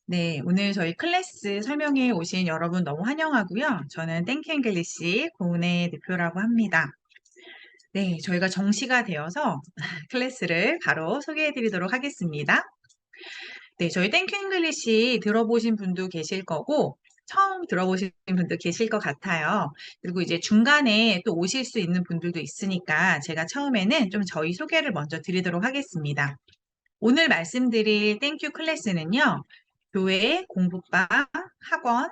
네, 오늘 저희 클래스 설명회 오신 여러분 너무 환영하고요. 저는 땡큐 잉글리시 고은혜 대표라고 합니다. 네, 저희가 정시가 되어서 클래스를 바로 소개해 드리도록 하겠습니다. 네, 저희 땡큐 잉글리시 들어보신 분도 계실 거고, 처음 들어보신 분도 계실 것 같아요. 그리고 이제 중간에 또 오실 수 있는 분들도 있으니까 제가 처음에는 좀 저희 소개를 먼저 드리도록 하겠습니다. 오늘 말씀드릴 땡큐 클래스는요, 교회, 공부방, 학원,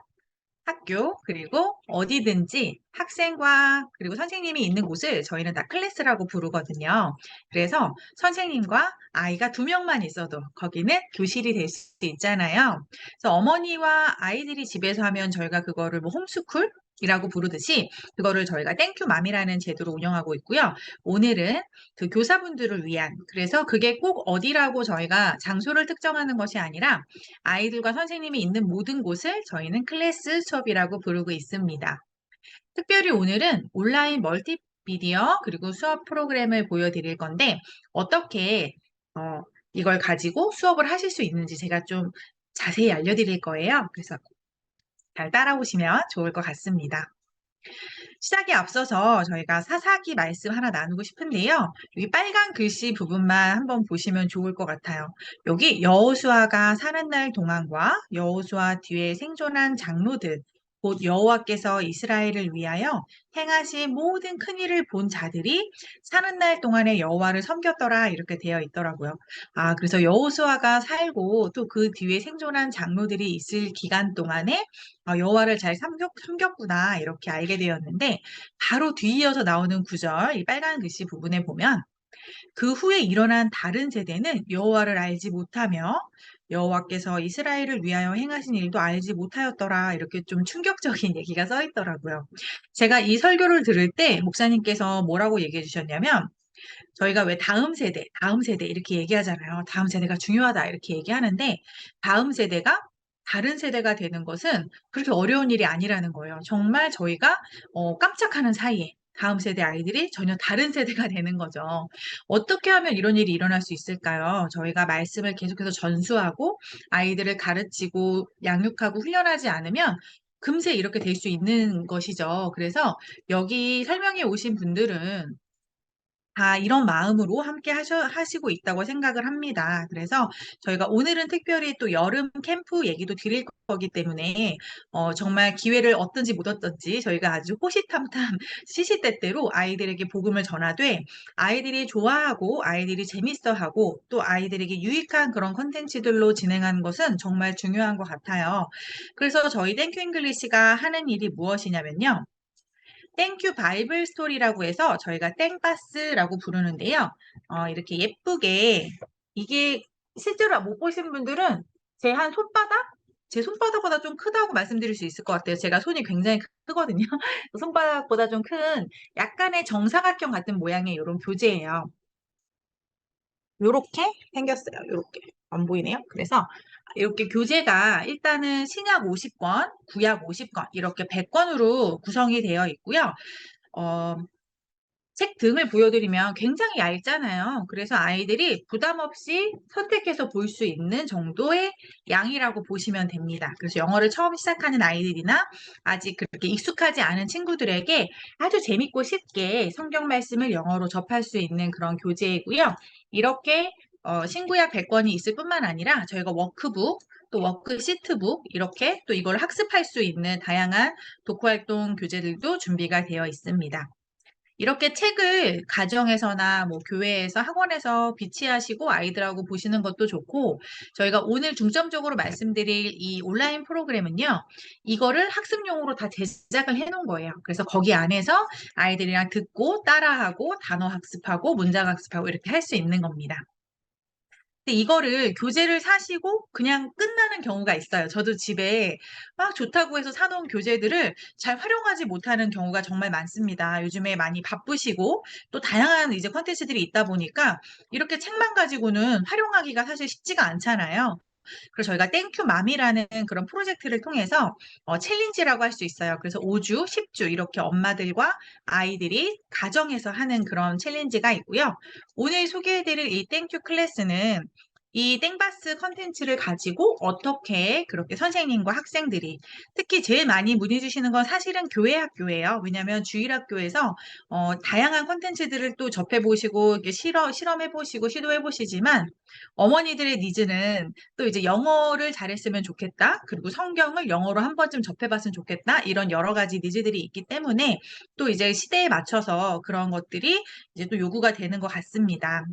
학교, 그리고 어디든지 학생과 그리고 선생님이 있는 곳을 저희는 다 클래스라고 부르거든요. 그래서 선생님과 아이가 두 명만 있어도 거기는 교실이 될 수 있잖아요. 그래서 어머니와 아이들이 집에서 하면 저희가 그거를 뭐 홈스쿨? 이라고 부르듯이 그거를 저희가 땡큐맘이라는 제도로 운영하고 있고요. 오늘은 그 교사분들을 위한 그래서 그게 꼭 어디라고 저희가 장소를 특정하는 것이 아니라 아이들과 선생님이 있는 모든 곳을 저희는 클래스 수업이라고 부르고 있습니다. 특별히 오늘은 온라인 멀티미디어 그리고 수업 프로그램을 보여드릴 건데 어떻게 이걸 가지고 수업을 하실 수 있는지 제가 좀 자세히 알려드릴 거예요. 그래서 잘 따라오시면 좋을 것 같습니다. 시작에 앞서서 저희가 사사기 말씀 하나 나누고 싶은데요. 여기 빨간 글씨 부분만 한번 보시면 좋을 것 같아요. 여기 여호수아가 사는 날 동안과 여호수아 뒤에 생존한 장로들, 곧 여호와께서 이스라엘을 위하여 행하신 모든 큰 일을 본 자들이 사는 날 동안에 여호와를 섬겼더라 이렇게 되어 있더라고요. 그래서 여호수아가 살고 또 그 뒤에 생존한 장로들이 있을 기간 동안에 여호와를 잘 섬겼구나 이렇게 알게 되었는데 바로 뒤이어서 나오는 구절 이 빨간 글씨 부분에 보면 그 후에 일어난 다른 세대는 여호와를 알지 못하며 여호와께서 이스라엘을 위하여 행하신 일도 알지 못하였더라 이렇게 좀 충격적인 얘기가 써 있더라고요. 제가 이 설교를 들을 때 목사님께서 뭐라고 얘기해 주셨냐면 저희가 왜 다음 세대 이렇게 얘기하잖아요. 다음 세대가 중요하다 이렇게 얘기하는데 다음 세대가 다른 세대가 되는 것은 그렇게 어려운 일이 아니라는 거예요. 정말 저희가 깜짝하는 사이에 다음 세대 아이들이 전혀 다른 세대가 되는 거죠. 어떻게 하면 이런 일이 일어날 수 있을까요? 저희가 말씀을 계속해서 전수하고 아이들을 가르치고 양육하고 훈련하지 않으면 금세 이렇게 될 수 있는 것이죠. 그래서 여기 설명해 오신 분들은 다 이런 마음으로 함께 하시고 있다고 생각을 합니다. 그래서 저희가 오늘은 특별히 또 여름 캠프 얘기도 드릴 거기 때문에 정말 기회를 얻든지 못 얻든지 저희가 아주 호시탐탐 시시때때로 아이들에게 복음을 전하되 아이들이 좋아하고 아이들이 재밌어하고 또 아이들에게 유익한 그런 컨텐츠들로 진행하는 것은 정말 중요한 것 같아요. 그래서 저희 땡큐 잉글리시가 하는 일이 무엇이냐면요. 땡큐 바이블 스토리라고 해서 저희가 땡바스라고 부르는데요. 이렇게 예쁘게 이게 실제로 못 보신 분들은 제 한 손바닥? 제 손바닥보다 좀 크다고 말씀드릴 수 있을 것 같아요. 제가 손이 굉장히 크거든요. 손바닥보다 좀 큰 약간의 정사각형 같은 모양의 이런 교재예요. 요렇게 생겼어요. 요렇게. 안 보이네요. 그래서 이렇게 교재가 일단은 신약 50권, 구약 50권 이렇게 100권으로 구성이 되어 있고요. 어, 책 등을 보여드리면 굉장히 얇잖아요. 그래서 아이들이 부담 없이 선택해서 볼 수 있는 정도의 양이라고 보시면 됩니다. 그래서 영어를 처음 시작하는 아이들이나 아직 그렇게 익숙하지 않은 친구들에게 아주 재밌고 쉽게 성경 말씀을 영어로 접할 수 있는 그런 교재이고요. 이렇게 신구약 100권이 있을 뿐만 아니라 저희가 워크북, 또 워크시트북 이렇게 또 이걸 학습할 수 있는 다양한 독후활동 교재들도 준비가 되어 있습니다. 이렇게 책을 가정에서나 뭐 교회에서 학원에서 비치하시고 아이들하고 보시는 것도 좋고 저희가 오늘 중점적으로 말씀드릴 이 온라인 프로그램은요. 이거를 학습용으로 다 제작을 해 놓은 거예요. 그래서 거기 안에서 아이들이랑 듣고 따라하고 단어 학습하고 문장 학습하고 이렇게 할 수 있는 겁니다. 근데 이거를 교재를 사시고 그냥 끝나는 경우가 있어요. 저도 집에 막 좋다고 해서 사놓은 교재들을 잘 활용하지 못하는 경우가 정말 많습니다. 요즘에 많이 바쁘시고 또 다양한 이제 콘텐츠들이 있다 보니까 이렇게 책만 가지고는 활용하기가 사실 쉽지가 않잖아요. 그래서 저희가 땡큐맘이라는 그런 프로젝트를 통해서 챌린지라고 할 수 있어요. 그래서 5주, 10주 이렇게 엄마들과 아이들이 가정에서 하는 그런 챌린지가 있고요. 오늘 소개해드릴 이 땡큐 클래스는 이 땡바스 컨텐츠를 가지고 어떻게 그렇게 선생님과 학생들이 특히 제일 많이 문의 주시는 건 사실은 교회 학교예요. 왜냐하면 주일학교에서 다양한 컨텐츠들을 또 접해보시고 이렇게 실험해보시고 시도해보시지만 어머니들의 니즈는 또 이제 영어를 잘했으면 좋겠다. 그리고 성경을 영어로 한 번쯤 접해봤으면 좋겠다. 이런 여러 가지 니즈들이 있기 때문에 또 이제 시대에 맞춰서 그런 것들이 이제 또 요구가 되는 것 같습니다.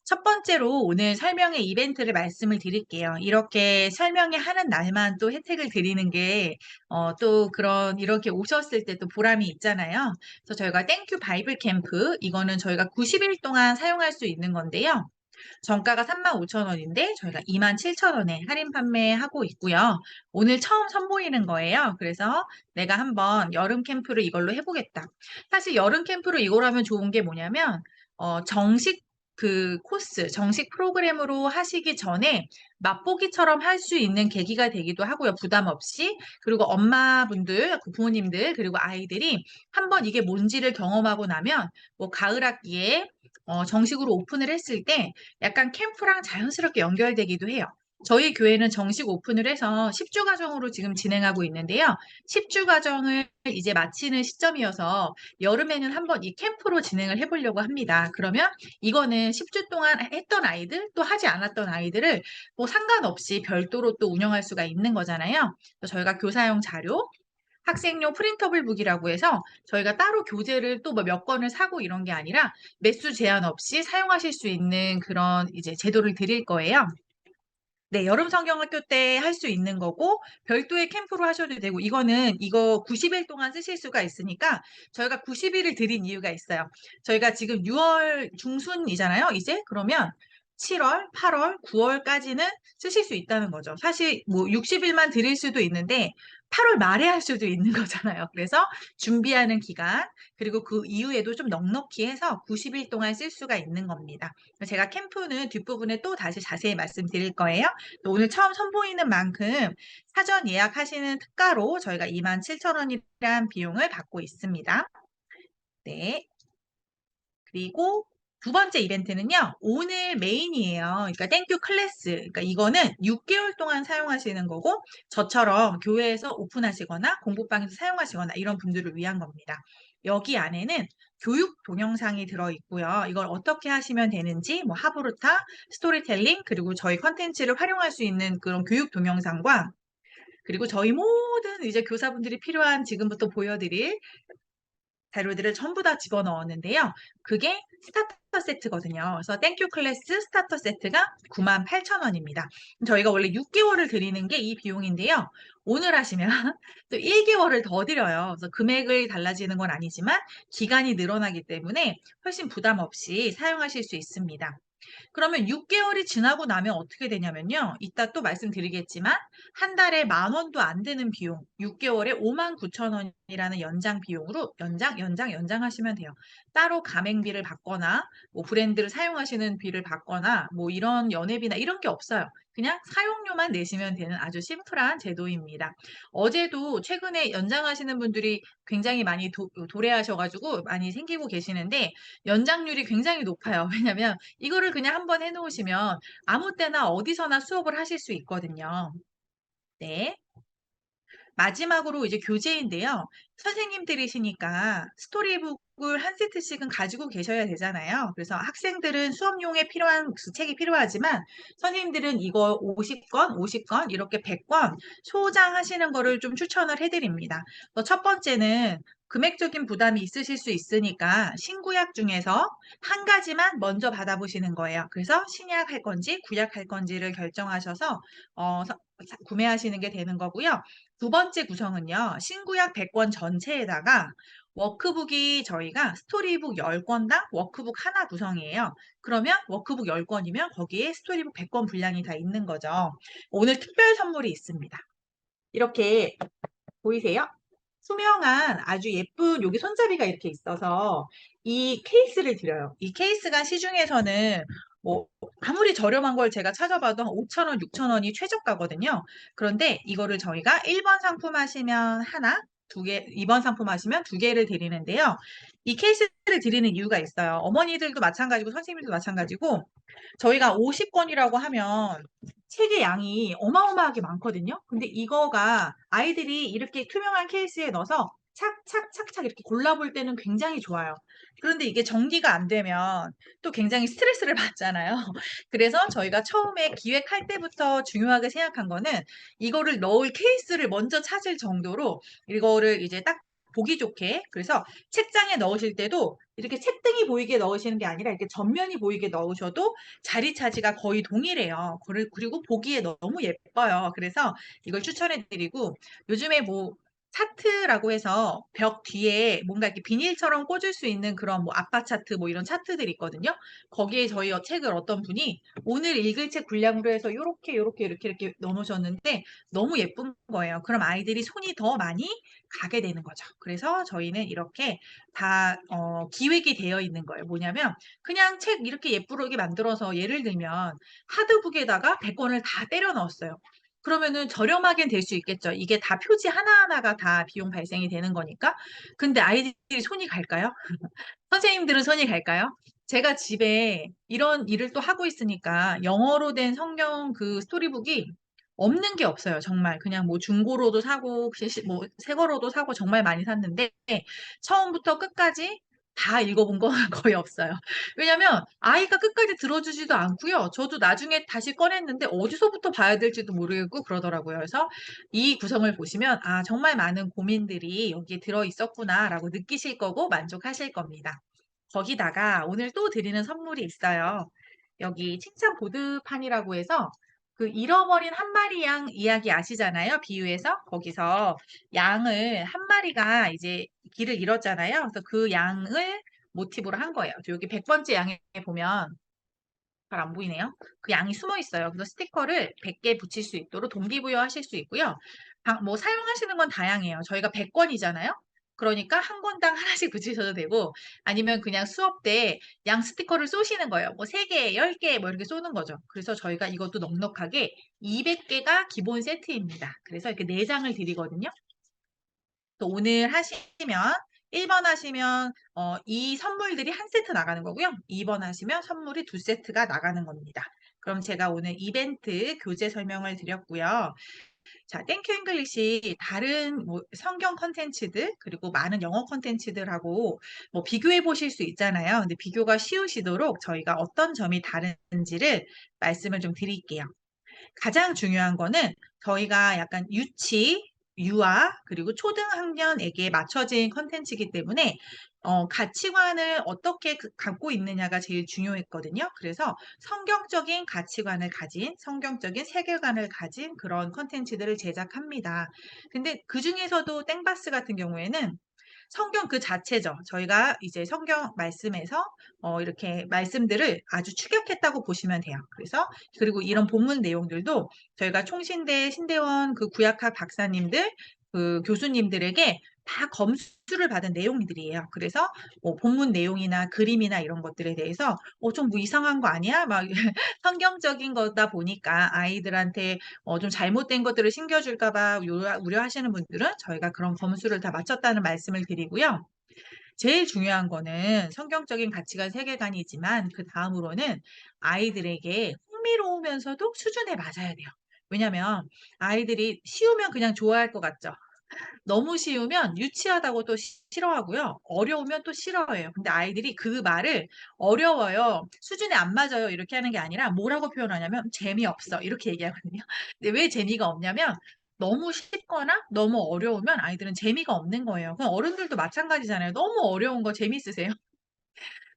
첫 번째로 오늘 설명의 이벤트를 말씀을 드릴게요. 이렇게 설명회 하는 날만 또 혜택을 드리는 게, 또 이렇게 오셨을 때 또 보람이 있잖아요. 그래서 저희가 땡큐 바이블 캠프, 이거는 저희가 90일 동안 사용할 수 있는 건데요. 정가가 35,000원인데 저희가 27,000원에 할인 판매하고 있고요. 오늘 처음 선보이는 거예요. 그래서 내가 한번 여름 캠프를 이걸로 해보겠다. 사실 여름 캠프로 이걸 하면 좋은 게 뭐냐면 정식 그 코스, 정식 프로그램으로 하시기 전에 맛보기처럼 할 수 있는 계기가 되기도 하고요. 부담 없이. 그리고 엄마분들, 그 부모님들, 그리고 아이들이 한번 이게 뭔지를 경험하고 나면 뭐 가을 학기에 정식으로 오픈을 했을 때 약간 캠프랑 자연스럽게 연결되기도 해요. 저희 교회는 정식 오픈을 해서 10주 과정으로 지금 진행하고 있는데요. 10주 과정을 이제 마치는 시점이어서 여름에는 한번 이 캠프로 진행을 해보려고 합니다. 그러면 이거는 10주 동안 했던 아이들, 또 하지 않았던 아이들을 뭐 상관없이 별도로 또 운영할 수가 있는 거잖아요. 그래서 저희가 교사용 자료, 학생용 프린터블 북이라고 해서 저희가 따로 교재를 또 뭐 몇 권을 사고 이런 게 아니라 매수 제한 없이 사용하실 수 있는 그런 이제 제도를 드릴 거예요. 네, 여름 성경학교 때 할 수 있는 거고 별도의 캠프로 하셔도 되고 이거 90일 동안 쓰실 수가 있으니까 저희가 90일을 드린 이유가 있어요. 저희가 지금 6월 중순이잖아요. 이제 그러면 7월, 8월, 9월까지는 쓰실 수 있다는 거죠. 사실 뭐 60일만 드릴 수도 있는데 8월 말에 할 수도 있는 거잖아요. 그래서 준비하는 기간 그리고 그 이후에도 좀 넉넉히 해서 90일 동안 쓸 수가 있는 겁니다. 제가 캠프는 뒷부분에 또 다시 자세히 말씀드릴 거예요. 또 오늘 처음 선보이는 만큼 사전 예약하시는 특가로 저희가 27,000원이라는 비용을 받고 있습니다. 네. 그리고 두 번째 이벤트는요, 오늘 메인이에요. 그러니까 땡큐 클래스. 그러니까 이거는 6개월 동안 사용하시는 거고, 저처럼 교회에서 오픈하시거나 공부방에서 사용하시거나 이런 분들을 위한 겁니다. 여기 안에는 교육 동영상이 들어있고요. 이걸 어떻게 하시면 되는지, 뭐 하브루타, 스토리텔링, 그리고 저희 컨텐츠를 활용할 수 있는 그런 교육 동영상과 그리고 저희 모든 이제 교사분들이 필요한 지금부터 보여드릴 자료들을 전부 다 집어넣었는데요. 그게 스타터 세트거든요. 그래서 땡큐 클래스 스타터 세트가 98,000원입니다. 저희가 원래 6개월을 드리는 게 이 비용인데요. 오늘 하시면 또 1개월을 더 드려요. 그래서 금액을 달라지는 건 아니지만 기간이 늘어나기 때문에 훨씬 부담 없이 사용하실 수 있습니다. 그러면 6개월이 지나고 나면 어떻게 되냐면요. 이따 또 말씀드리겠지만 한 달에 10,000원도 안 되는 비용, 6개월에 59,000원이라는 연장 비용으로 연장하시면 돼요. 따로 가맹비를 받거나 뭐 브랜드를 사용하시는 비를 받거나 뭐 이런 연회비나 이런 게 없어요. 그냥 사용료만 내시면 되는 아주 심플한 제도입니다. 어제도 최근에 연장하시는 분들이 굉장히 많이 도래하셔가지고 많이 생기고 계시는데 연장률이 굉장히 높아요. 왜냐면 이거를 그냥 한번 해놓으시면 아무 때나 어디서나 수업을 하실 수 있거든요. 네. 마지막으로 이제 교재인데요. 선생님들이시니까 스토리북을 한 세트씩은 가지고 계셔야 되잖아요. 그래서 학생들은 수업용에 필요한 그 책이 필요하지만 선생님들은 이거 50권, 50권 이렇게 100권 소장하시는 거를 좀 추천을 해드립니다. 첫 번째는 금액적인 부담이 있으실 수 있으니까 신구약 중에서 한 가지만 먼저 받아보시는 거예요. 그래서 신약 할 건지 구약 할 건지를 결정하셔서 구매하시는 게 되는 거고요. 두 번째 구성은요. 신구약 100권 전체에다가 워크북이 저희가 스토리북 10권당 워크북 하나 구성이에요. 그러면 워크북 10권이면 거기에 스토리북 100권 분량이 다 있는 거죠. 오늘 특별 선물이 있습니다. 이렇게 보이세요? 투명한 아주 예쁜 여기 손잡이가 이렇게 있어서 이 케이스를 드려요. 이 케이스가 시중에서는 뭐 아무리 저렴한 걸 제가 찾아봐도 한 5,000원, 6,000원이 최저가거든요. 그런데 이거를 저희가 1번 상품 하시면 하나, 2번 상품 하시면 2개를 드리는데요. 이 케이스를 드리는 이유가 있어요. 어머니들도 마찬가지고 선생님들도 마찬가지고 저희가 50권이라고 하면 책의 양이 어마어마하게 많거든요. 근데 이거가 아이들이 이렇게 투명한 케이스에 넣어서 착착착착 이렇게 골라볼 때는 굉장히 좋아요. 그런데 이게 전기가 안 되면 또 굉장히 스트레스를 받잖아요. 그래서 저희가 처음에 기획할 때부터 중요하게 생각한 거는 이거를 넣을 케이스를 먼저 찾을 정도로 이거를 이제 딱 보기 좋게, 그래서 책장에 넣으실 때도 이렇게 책등이 보이게 넣으시는 게 아니라 이렇게 전면이 보이게 넣으셔도 자리 차지가 거의 동일해요. 그리고 보기에 너무 예뻐요. 그래서 이걸 추천해 드리고, 요즘에 뭐 차트라고 해서 벽 뒤에 뭔가 이렇게 비닐처럼 꽂을 수 있는 그런 뭐 아빠 차트 뭐 이런 차트들이 있거든요. 거기에 저희 책을 어떤 분이 오늘 읽을 책 분량으로 해서 요렇게 요렇게 이렇게 넣어 놓으셨는데 너무 예쁜 거예요. 그럼 아이들이 손이 더 많이 가게 되는 거죠. 그래서 저희는 이렇게 다 기획이 되어 있는 거예요. 뭐냐면 그냥 책 이렇게 예쁘게 만들어서 예를 들면 하드북에다가 100권을 다 때려 넣었어요. 그러면은 저렴하게 될 수 있겠죠. 이게 다 표지 하나하나가 다 비용 발생이 되는 거니까. 근데 아이들이 손이 갈까요? 선생님들은 손이 갈까요? 제가 집에 이런 일을 또 하고 있으니까 영어로 된 성경 그 스토리북이 없는 게 없어요. 정말 그냥 뭐 중고로도 사고 뭐 새거로도 사고 정말 많이 샀는데 처음부터 끝까지 다 읽어본 건 거의 없어요. 왜냐면 아이가 끝까지 들어주지도 않고요. 저도 나중에 다시 꺼냈는데 어디서부터 봐야 될지도 모르겠고 그러더라고요. 그래서 이 구성을 보시면 아, 정말 많은 고민들이 여기에 들어 있었구나라고 느끼실 거고 만족하실 겁니다. 거기다가 오늘 또 드리는 선물이 있어요. 여기 칭찬 보드판이라고 해서 그 잃어버린 한 마리 양 이야기 아시잖아요. 비유해서 거기서 양을 한 마리가 이제 길을 잃었잖아요. 그래서 그 양을 모티브로 한 거예요. 여기 100번째 양에 보면 잘 안 보이네요. 그 양이 숨어 있어요. 그래서 스티커를 100개 붙일 수 있도록 동기부여하실 수 있고요. 뭐 사용하시는 건 다양해요. 저희가 100권이잖아요. 그러니까 한 권당 하나씩 붙이셔도 되고 아니면 그냥 수업 때 양 스티커를 쏘시는 거예요. 뭐 3개, 10개 뭐 이렇게 쏘는 거죠. 그래서 저희가 이것도 넉넉하게 200개가 기본 세트입니다. 그래서 이렇게 4장을 드리거든요. 또 오늘 하시면 1번 하시면 이 선물들이 한 세트 나가는 거고요. 2번 하시면 선물이 2세트가 나가는 겁니다. 그럼 제가 오늘 이벤트 교재 설명을 드렸고요. 자, 땡큐 잉글리시 다른 뭐 성경 컨텐츠들 그리고 많은 영어 컨텐츠들하고 뭐 비교해 보실 수 있잖아요. 근데 비교가 쉬우시도록 저희가 어떤 점이 다른지를 말씀을 좀 드릴게요. 가장 중요한 거는 저희가 약간 유아, 그리고 초등학년에게 맞춰진 컨텐츠이기 때문에 가치관을 어떻게 갖고 있느냐가 제일 중요했거든요. 그래서 성경적인 가치관을 가진, 성경적인 세계관을 가진 그런 컨텐츠들을 제작합니다. 근데 그중에서도 땡바스 같은 경우에는 성경 그 자체죠. 저희가 이제 성경 말씀에서 이렇게 말씀들을 아주 축약했다고 보시면 돼요. 그리고 이런 본문 내용들도 저희가 총신대 신대원 그 구약학 박사님들 그 교수님들에게 다 검수를 받은 내용들이에요. 그래서 뭐 본문 내용이나 그림이나 이런 것들에 대해서 좀 뭐 이상한 거 아니야? 막 성경적인 거다 보니까 아이들한테 좀 잘못된 것들을 심겨줄까 봐 우려하시는 분들은 저희가 그런 검수를 다 마쳤다는 말씀을 드리고요. 제일 중요한 거는 성경적인 가치관 세계관이지만 그 다음으로는 아이들에게 흥미로우면서도 수준에 맞아야 돼요. 왜냐면 아이들이 쉬우면 그냥 좋아할 것 같죠. 너무 쉬우면 유치하다고 또 싫어하고요. 어려우면 또 싫어해요. 근데 아이들이 그 말을 어려워요. 수준에 안 맞아요. 이렇게 하는 게 아니라 뭐라고 표현하냐면 재미없어. 이렇게 얘기하거든요. 근데 왜 재미가 없냐면 너무 쉽거나 너무 어려우면 아이들은 재미가 없는 거예요. 그냥 어른들도 마찬가지잖아요. 너무 어려운 거 재밌으세요?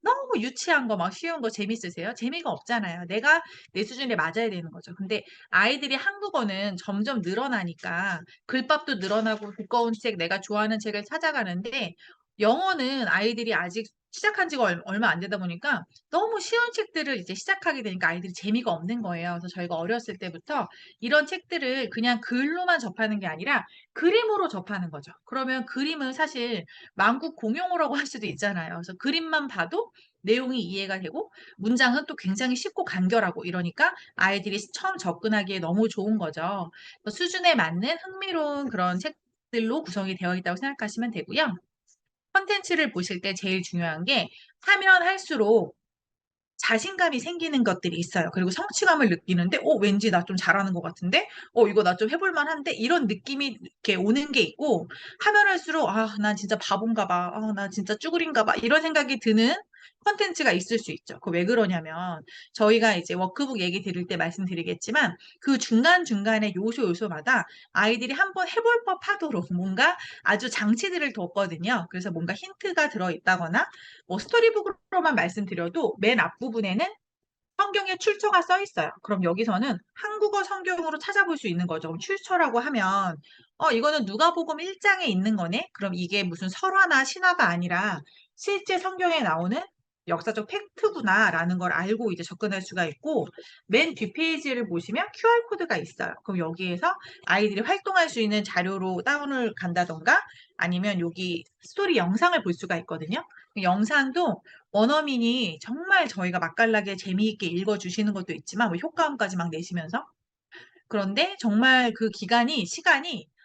너무 유치한 거 막 쉬운 거 재밌으세요? 재미가 없잖아요. 내가 내 수준에 맞아야 되는 거죠. 근데 아이들이 한국어는 점점 늘어나니까 글밥도 늘어나고 두꺼운 책, 내가 좋아하는 책을 찾아가는데 영어는 아이들이 아직 시작한 지가 얼마 안 되다 보니까 너무 쉬운 책들을 이제 시작하게 되니까 아이들이 재미가 없는 거예요. 그래서 저희가 어렸을 때부터 이런 책들을 그냥 글로만 접하는 게 아니라 그림으로 접하는 거죠. 그러면 그림은 사실 만국 공용어라고 할 수도 있잖아요. 그래서 그림만 봐도 내용이 이해가 되고 문장은 또 굉장히 쉽고 간결하고 이러니까 아이들이 처음 접근하기에 너무 좋은 거죠. 수준에 맞는 흥미로운 그런 책 들로 구성이 되어 있다고 생각하시면 되고요. 콘텐츠를 보실 때 제일 중요한 게 하면 할수록 자신감이 생기는 것들이 있어요. 그리고 성취감을 느끼는데, 왠지 나 좀 잘하는 것 같은데? 이거 나 좀 해볼 만한데? 이런 느낌이 이렇게 오는 게 있고, 하면 할수록, 난 진짜 바본가 봐. 나 진짜 쭈구린가 봐. 이런 생각이 드는 컨텐츠가 있을 수 있죠. 그 왜 그러냐면, 저희가 이제 워크북 얘기 드릴 때 말씀드리겠지만, 그 중간중간에 요소마다 아이들이 한번 해볼 법 하도록 뭔가 아주 장치들을 뒀거든요. 그래서 뭔가 힌트가 들어있다거나, 스토리북으로만 말씀드려도 맨 앞부분에는 성경의 출처가 써 있어요. 그럼 여기서는 한국어 성경으로 찾아볼 수 있는 거죠. 그럼 출처라고 하면, 이거는 누가복음 1장에 있는 거네? 그럼 이게 무슨 설화나 신화가 아니라 실제 성경에 나오는 역사적 팩트구나라는 걸 알고 이제 접근할 수가 있고, 맨 뒷페이지를 보시면 QR코드가 있어요. 그럼 여기에서 아이들이 활동할 수 있는 자료로 다운을 간다던가 아니면 여기 스토리 영상을 볼 수가 있거든요. 영상도 원어민이 정말 저희가 맛깔나게 재미있게 읽어주시는 것도 있지만 뭐 효과음까지 막 내시면서 그런데 정말 그 시간이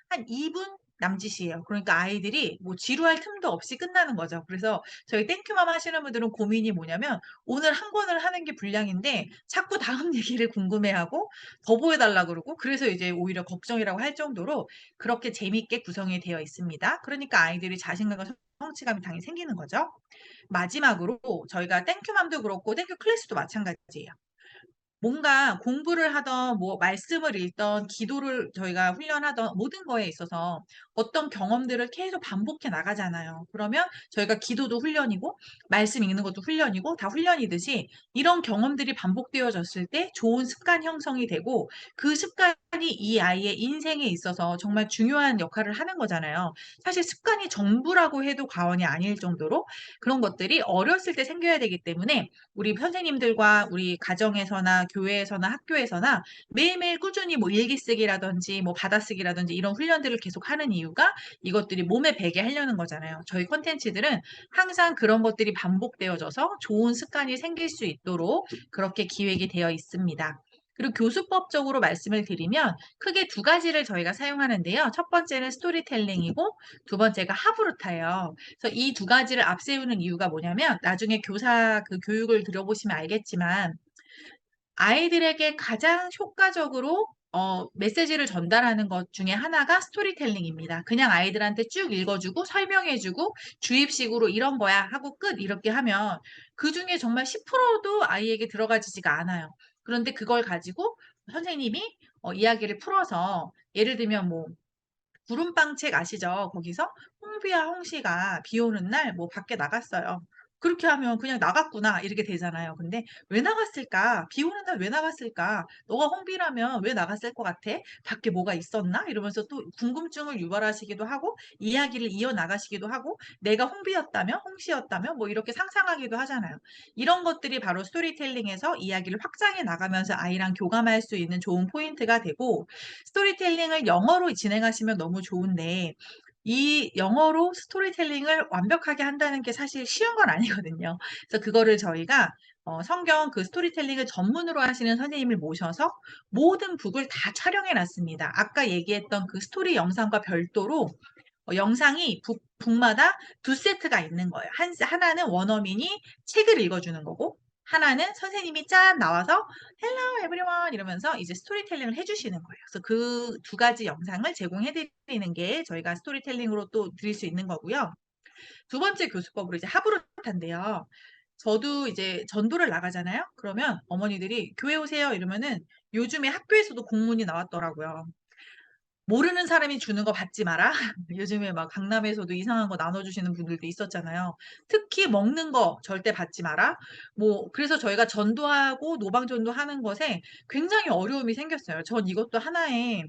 한 2분 남짓이에요. 그러니까 아이들이 뭐 지루할 틈도 없이 끝나는 거죠. 그래서 저희 땡큐맘 하시는 분들은 고민이 뭐냐면 오늘 한 권을 하는 게 분량인데 자꾸 다음 얘기를 궁금해하고 더 보여달라 그러고 그래서 이제 오히려 걱정이라고 할 정도로 그렇게 재미있게 구성이 되어 있습니다. 그러니까 아이들이 자신감과 성취감이 당연히 생기는 거죠. 마지막으로 저희가 땡큐맘도 그렇고 땡큐 클래스도 마찬가지예요. 뭔가 공부를 하던 뭐 말씀을 읽던 기도를 저희가 훈련하던 모든 거에 있어서 어떤 경험들을 계속 반복해 나가잖아요. 그러면 저희가 기도도 훈련이고 말씀 읽는 것도 훈련이고 다 훈련이듯이 이런 경험들이 반복되어졌을 때 좋은 습관 형성이 되고 그 습관이 이 아이의 인생에 있어서 정말 중요한 역할을 하는 거잖아요. 사실 습관이 전부라고 해도 과언이 아닐 정도로 그런 것들이 어렸을 때 생겨야 되기 때문에 우리 선생님들과 우리 가정에서나 교회에서나 학교에서나 매일매일 꾸준히 뭐 일기 쓰기라든지 뭐 받아쓰기라든지 이런 훈련들을 계속 하는 이유가 이것들이 몸에 배게 하려는 거잖아요. 저희 콘텐츠들은 항상 그런 것들이 반복되어져서 좋은 습관이 생길 수 있도록 그렇게 기획이 되어 있습니다. 그리고 교수법적으로 말씀을 드리면 크게 두 가지를 저희가 사용하는데요. 첫 번째는 스토리텔링이고 두 번째가 하브루타예요. 그래서 이 두 가지를 앞세우는 이유가 뭐냐면 나중에 교사 그 교육을 들어보시면 알겠지만 아이들에게 가장 효과적으로 메시지를 전달하는 것 중에 하나가 스토리텔링입니다. 그냥 아이들한테 쭉 읽어주고 설명해주고 주입식으로 이런 거야 하고 끝 이렇게 하면 그중에 정말 10%도 아이에게 들어가지지가 않아요. 그런데 그걸 가지고 선생님이 이야기를 풀어서 예를 들면 뭐 구름빵 책 아시죠? 거기서 홍비와 홍시가 비 오는 날 뭐 밖에 나갔어요. 그렇게 하면 그냥 나갔구나 이렇게 되잖아요. 근데 왜 나갔을까? 비 오는 날 왜 나갔을까? 너가 홍비라면 왜 나갔을 것 같아? 밖에 뭐가 있었나? 이러면서 또 궁금증을 유발하시기도 하고 이야기를 이어나가시기도 하고 내가 홍비였다면 홍시였다면 뭐 이렇게 상상하기도 하잖아요. 이런 것들이 바로 스토리텔링에서 이야기를 확장해 나가면서 아이랑 교감할 수 있는 좋은 포인트가 되고 스토리텔링을 영어로 진행하시면 너무 좋은데 이 영어로 스토리텔링을 완벽하게 한다는 게 사실 쉬운 건 아니거든요. 그래서 그거를 저희가 성경 그 스토리텔링을 전문으로 하시는 선생님을 모셔서 모든 북을 다 촬영해 놨습니다. 아까 얘기했던 그 스토리 영상과 별도로 영상이 북마다 두 세트가 있는 거예요. 하나는 원어민이 책을 읽어주는 거고 하나는 선생님이 짠 나와서 Hello everyone 이러면서 이제 스토리텔링을 해주시는 거예요. 그래서 그 두 가지 영상을 제공해드리는 게 저희가 스토리텔링으로 또 드릴 수 있는 거고요. 두 번째 교수법으로 이제 하브루타인데요. 저도 이제 전도를 나가잖아요. 그러면 어머니들이 교회 오세요 이러면은 요즘에 학교에서도 공문이 나왔더라고요. 모르는 사람이 주는 거 받지 마라. 요즘에 막 강남에서도 이상한 거 나눠주시는 분들도 있었잖아요. 특히 먹는 거 절대 받지 마라. 뭐 그래서 저희가 전도하고 노방전도 하는 것에 굉장히 어려움이 생겼어요. 전 이것도 하나의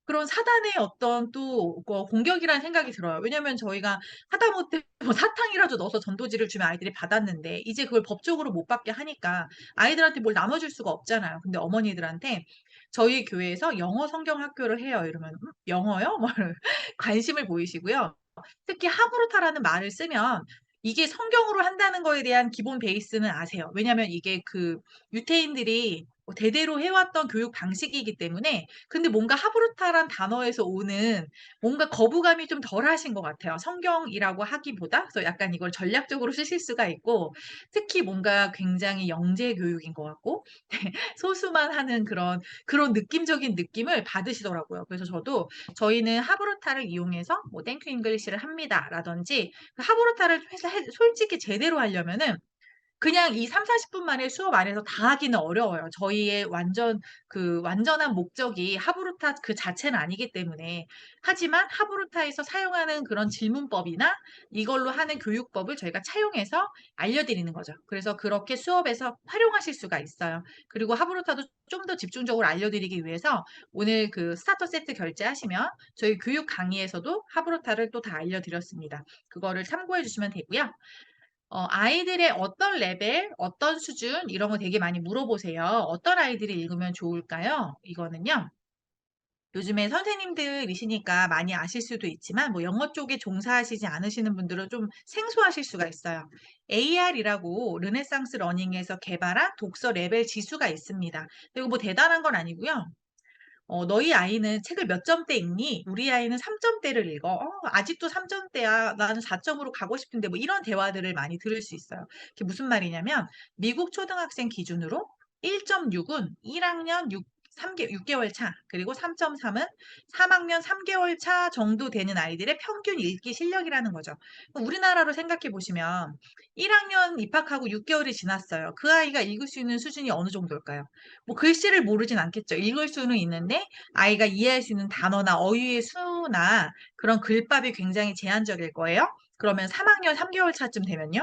그런 사단의 어떤 또 공격이라는 생각이 들어요. 왜냐면 저희가 하다못해 뭐 사탕이라도 넣어서 전도지를 주면 아이들이 받았는데 이제 그걸 법적으로 못 받게 하니까 아이들한테 뭘 나눠줄 수가 없잖아요. 근데 어머니들한테 저희 교회에서 영어 성경 학교를 해요. 이러면 영어요? 뭐 관심을 보이시고요. 특히 하브루타라는 말을 쓰면 이게 성경으로 한다는 거에 대한 기본 베이스는 아세요. 왜냐면 이게 그 유태인들이 대대로 해왔던 교육 방식이기 때문에 근데 뭔가 하브루타란 단어에서 오는 뭔가 거부감이 좀 덜하신 것 같아요. 성경이라고 하기보다. 그래서 약간 이걸 전략적으로 쓰실 수가 있고 특히 뭔가 굉장히 영재 교육인 것 같고 소수만 하는 그런 느낌적인 느낌을 받으시더라고요. 그래서 저희는 하브루타를 이용해서 뭐 땡큐 잉글리시를 합니다라든지 하브루타를 솔직히 제대로 하려면은 그냥 이 30-40분 만에 수업 안에서 다 하기는 어려워요. 저희의 완전한 목적이 하브루타 그 자체는 아니기 때문에. 하지만 하브루타에서 사용하는 그런 질문법이나 이걸로 하는 교육법을 저희가 차용해서 알려드리는 거죠. 그래서 그렇게 수업에서 활용하실 수가 있어요. 그리고 하브루타도 좀 더 집중적으로 알려드리기 위해서 오늘 그 스타터 세트 결제하시면 저희 교육 강의에서도 하브루타를 또 다 알려드렸습니다. 그거를 참고해 주시면 되고요. 아이들의 어떤 레벨, 어떤 수준 이런 거 되게 많이 물어보세요. 어떤 아이들이 읽으면 좋을까요? 이거는요. 요즘에 선생님들이시니까 많이 아실 수도 있지만 뭐 영어 쪽에 종사하시지 않으시는 분들은 좀 생소하실 수가 있어요. AR이라고 르네상스 러닝에서 개발한 독서 레벨 지수가 있습니다. 이거 뭐 대단한 건 아니고요. 너희 아이는 책을 몇 점대 읽니? 우리 아이는 3점대를 읽어. 아직도 3점대야. 나는 4점으로 가고 싶은데 뭐 이런 대화들을 많이 들을 수 있어요. 그게 무슨 말이냐면 미국 초등학생 기준으로 1.6은 1학년 6개월 차, 그리고 3.3은 3학년 3개월 차 정도 되는 아이들의 평균 읽기 실력이라는 거죠. 우리나라로 생각해 보시면 1학년 입학하고 6개월이 지났어요. 그 아이가 읽을 수 있는 수준이 어느 정도일까요? 뭐 글씨를 모르진 않겠죠. 읽을 수는 있는데 아이가 이해할 수 있는 단어나 어휘의 수나 그런 글밥이 굉장히 제한적일 거예요. 그러면 3학년 3개월 차쯤 되면요.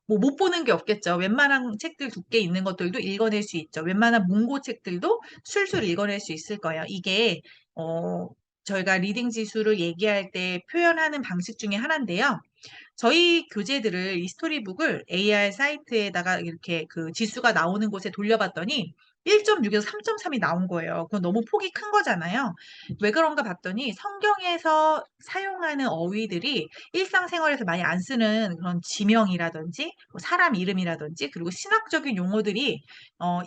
뭐 못 보는 게 없겠죠. 웬만한 책들 두께 있는 것들도 읽어낼 수 있죠. 웬만한 문고 책들도 술술 읽어낼 수 있을 거예요. 이게 어, 저희가 리딩 지수를 얘기할 때 표현하는 방식 중에 하나인데요. 저희 교재들을 이 스토리북을 AR 사이트에다가 이렇게 그 지수가 나오는 곳에 돌려봤더니 1.6에서 3.3이 나온 거예요. 그건 너무 폭이 큰 거잖아요. 왜 그런가 봤더니 성경에서 사용하는 어휘들이 일상생활에서 많이 안 쓰는 그런 지명이라든지 뭐 사람 이름이라든지 그리고 신학적인 용어들이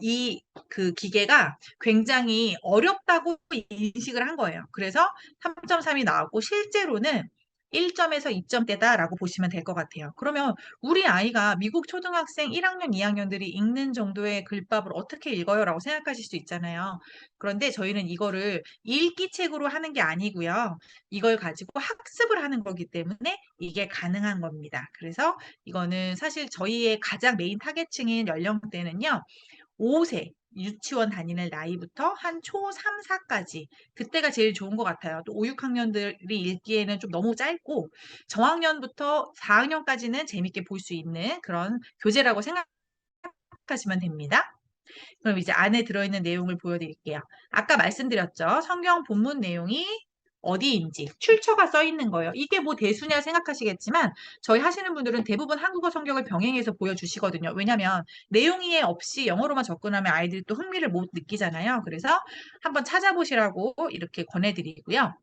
이 그 기계가 굉장히 어렵다고 인식을 한 거예요. 그래서 3.3이 나왔고 실제로는 1점에서 2점대다라고 보시면 될 것 같아요. 그러면 우리 아이가 미국 초등학생 1학년, 2학년들이 읽는 정도의 글밥을 어떻게 읽어요? 라고 생각하실 수 있잖아요. 그런데 저희는 이거를 읽기 책으로 하는 게 아니고요. 이걸 가지고 학습을 하는 거기 때문에 이게 가능한 겁니다. 그래서 이거는 사실 저희의 가장 메인 타겟층인 연령대는요. 5세 유치원 다니는 나이부터 한 초 3, 4까지 그때가 제일 좋은 것 같아요. 또 5, 6학년들이 읽기에는 좀 너무 짧고 저학년부터 4학년까지는 재밌게 볼 수 있는 그런 교재라고 생각하시면 됩니다. 그럼 이제 안에 들어있는 내용을 보여드릴게요. 아까 말씀드렸죠. 성경 본문 내용이 어디인지 출처가 써 있는 거예요. 이게 뭐 대수냐 생각하시겠지만 저희 하시는 분들은 대부분 한국어 성경을 병행해서 보여주시거든요. 왜냐하면 내용이 없이 영어로만 접근하면 아이들이 또 흥미를 못 느끼잖아요. 그래서 한번 찾아보시라고 이렇게 권해드리고요.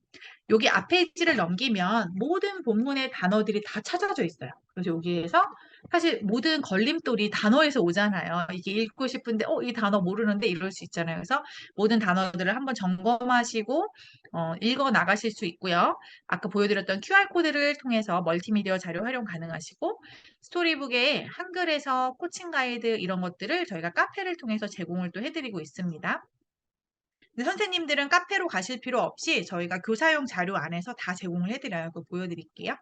여기 앞 페이지를 넘기면 모든 본문의 단어들이 다 찾아져 있어요. 그래서 여기에서 사실 모든 걸림돌이 단어에서 오잖아요. 이게 읽고 싶은데 이 단어 모르는데 이럴 수 있잖아요. 그래서 모든 단어들을 한번 점검하시고 읽어 나가실 수 있고요. 아까 보여드렸던 QR코드를 통해서 멀티미디어 자료 활용 가능하시고 스토리북에 한글에서 코칭 가이드 이런 것들을 저희가 카페를 통해서 제공을 또 해드리고 있습니다. 근데 선생님들은 카페로 가실 필요 없이 저희가 교사용 자료 안에서 다 제공을 해드려요. 그거 보여드릴게요.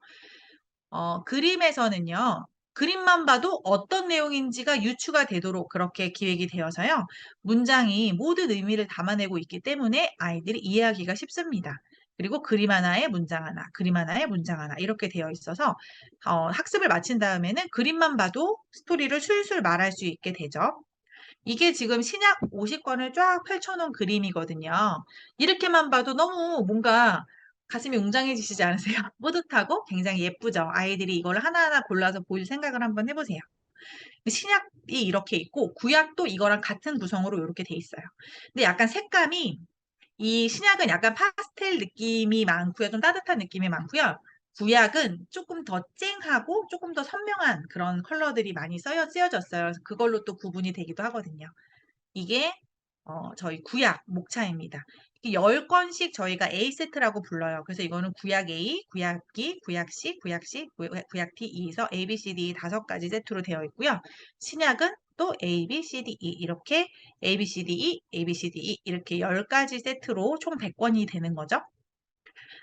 그림에서는요. 그림만 봐도 어떤 내용인지가 유추가 되도록 그렇게 기획이 되어서요. 문장이 모든 의미를 담아내고 있기 때문에 아이들이 이해하기가 쉽습니다. 그리고 그림 하나에 문장 하나, 그림 하나에 문장 하나 이렇게 되어 있어서 학습을 마친 다음에는 그림만 봐도 스토리를 술술 말할 수 있게 되죠. 이게 지금 신약 50권을 쫙 펼쳐놓은 그림이거든요. 이렇게만 봐도 너무 뭔가 가슴이 웅장해지시지 않으세요? 뿌듯하고 굉장히 예쁘죠? 아이들이 이걸 하나하나 골라서 볼 생각을 한번 해보세요. 신약이 이렇게 있고 구약도 이거랑 같은 구성으로 이렇게 돼 있어요. 근데 약간 색감이 이 신약은 약간 파스텔 느낌이 많고요. 좀 따뜻한 느낌이 많고요. 구약은 조금 더 쨍하고 조금 더 선명한 그런 컬러들이 많이 쓰여졌어요. 그래서 그걸로 또 구분이 되기도 하거든요. 이게 저희 구약, 목차입니다. 10건씩 저희가 A 세트라고 불러요. 그래서 이거는 구약 A, 구약 B, 구약 C, 구약 C, 구약 D, E에서 A, B, C, D 5가지 세트로 되어 있고요. 신약은 또 A, B, C, D, E 이렇게 A, B, C, D, E, A, B, C, D, E 이렇게 10가지 세트로 총 100권이 되는 거죠.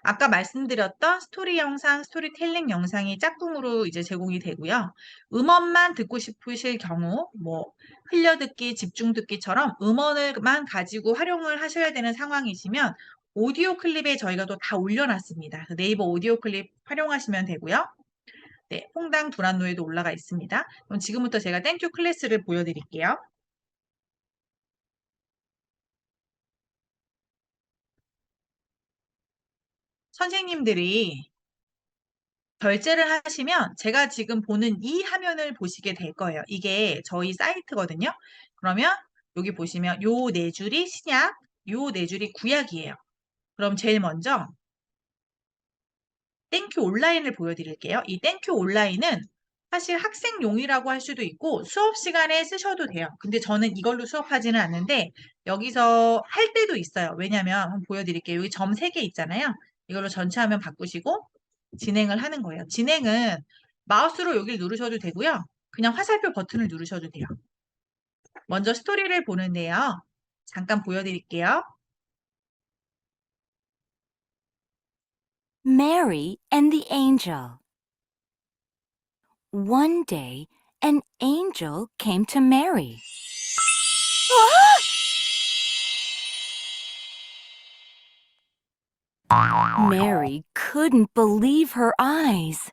아까 말씀드렸던 스토리 영상, 스토리텔링 영상이 짝꿍으로 이제 제공이 되고요. 음원만 듣고 싶으실 경우, 뭐 흘려듣기, 집중듣기처럼 음원을만 가지고 활용을 하셔야 되는 상황이시면 오디오 클립에 저희가 또 다 올려놨습니다. 네이버 오디오 클립 활용하시면 되고요. 네, 퐁당 두란노에도 올라가 있습니다. 그럼 지금부터 제가 땡큐 클래스를 보여드릴게요. 선생님들이 결제를 하시면 제가 지금 보는 이 화면을 보시게 될 거예요. 이게 저희 사이트거든요. 그러면 여기 보시면 요 네 줄이 신약, 요 네 줄이 구약이에요. 그럼 제일 먼저 땡큐 온라인을 보여드릴게요. 이 땡큐 온라인은 사실 학생용이라고 할 수도 있고 수업 시간에 쓰셔도 돼요. 근데 저는 이걸로 수업하지는 않는데 여기서 할 때도 있어요. 왜냐면 한번 보여드릴게요. 여기 점 3개 있잖아요. 이걸로 전체 화면 바꾸시고 진행을 하는 거예요. 진행은 마우스로 여기를 누르셔도 되고요. 그냥 화살표 버튼을 누르셔도 돼요. 먼저 스토리를 보는데요. 잠깐 보여드릴게요. Mary and the Angel. One day, an angel came to Mary. Mary couldn't believe her eyes.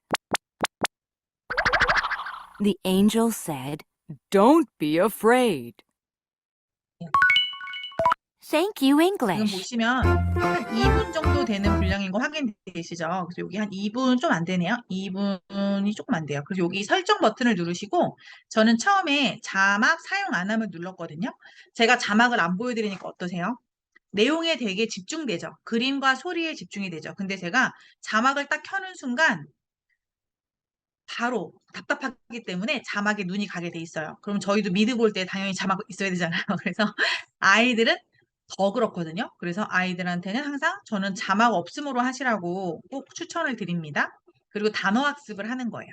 The angel said, "Don't be afraid." Thank you, 지금 English. 보시면 한 2분 정도 되는 분량인 거 확인되시죠? 그래서 여기 한 2분 좀 안 되네요. 2분이 조금 안 돼요. 그래서 여기 설정 버튼을 누르시고 저는 처음에 자막 사용 안 하면 눌렀거든요. 제가 자막을 안 보여드리니까 어떠세요? 내용에 되게 집중되죠. 그림과 소리에 집중이 되죠. 근데 제가 자막을 딱 켜는 순간 바로 답답하기 때문에 자막에 눈이 가게 돼 있어요. 그럼 저희도 미드 볼 때 당연히 자막 있어야 되잖아요. 그래서 아이들은 더 그렇거든요. 그래서 아이들한테는 항상 저는 자막 없음으로 하시라고 꼭 추천을 드립니다. 그리고 단어 학습을 하는 거예요.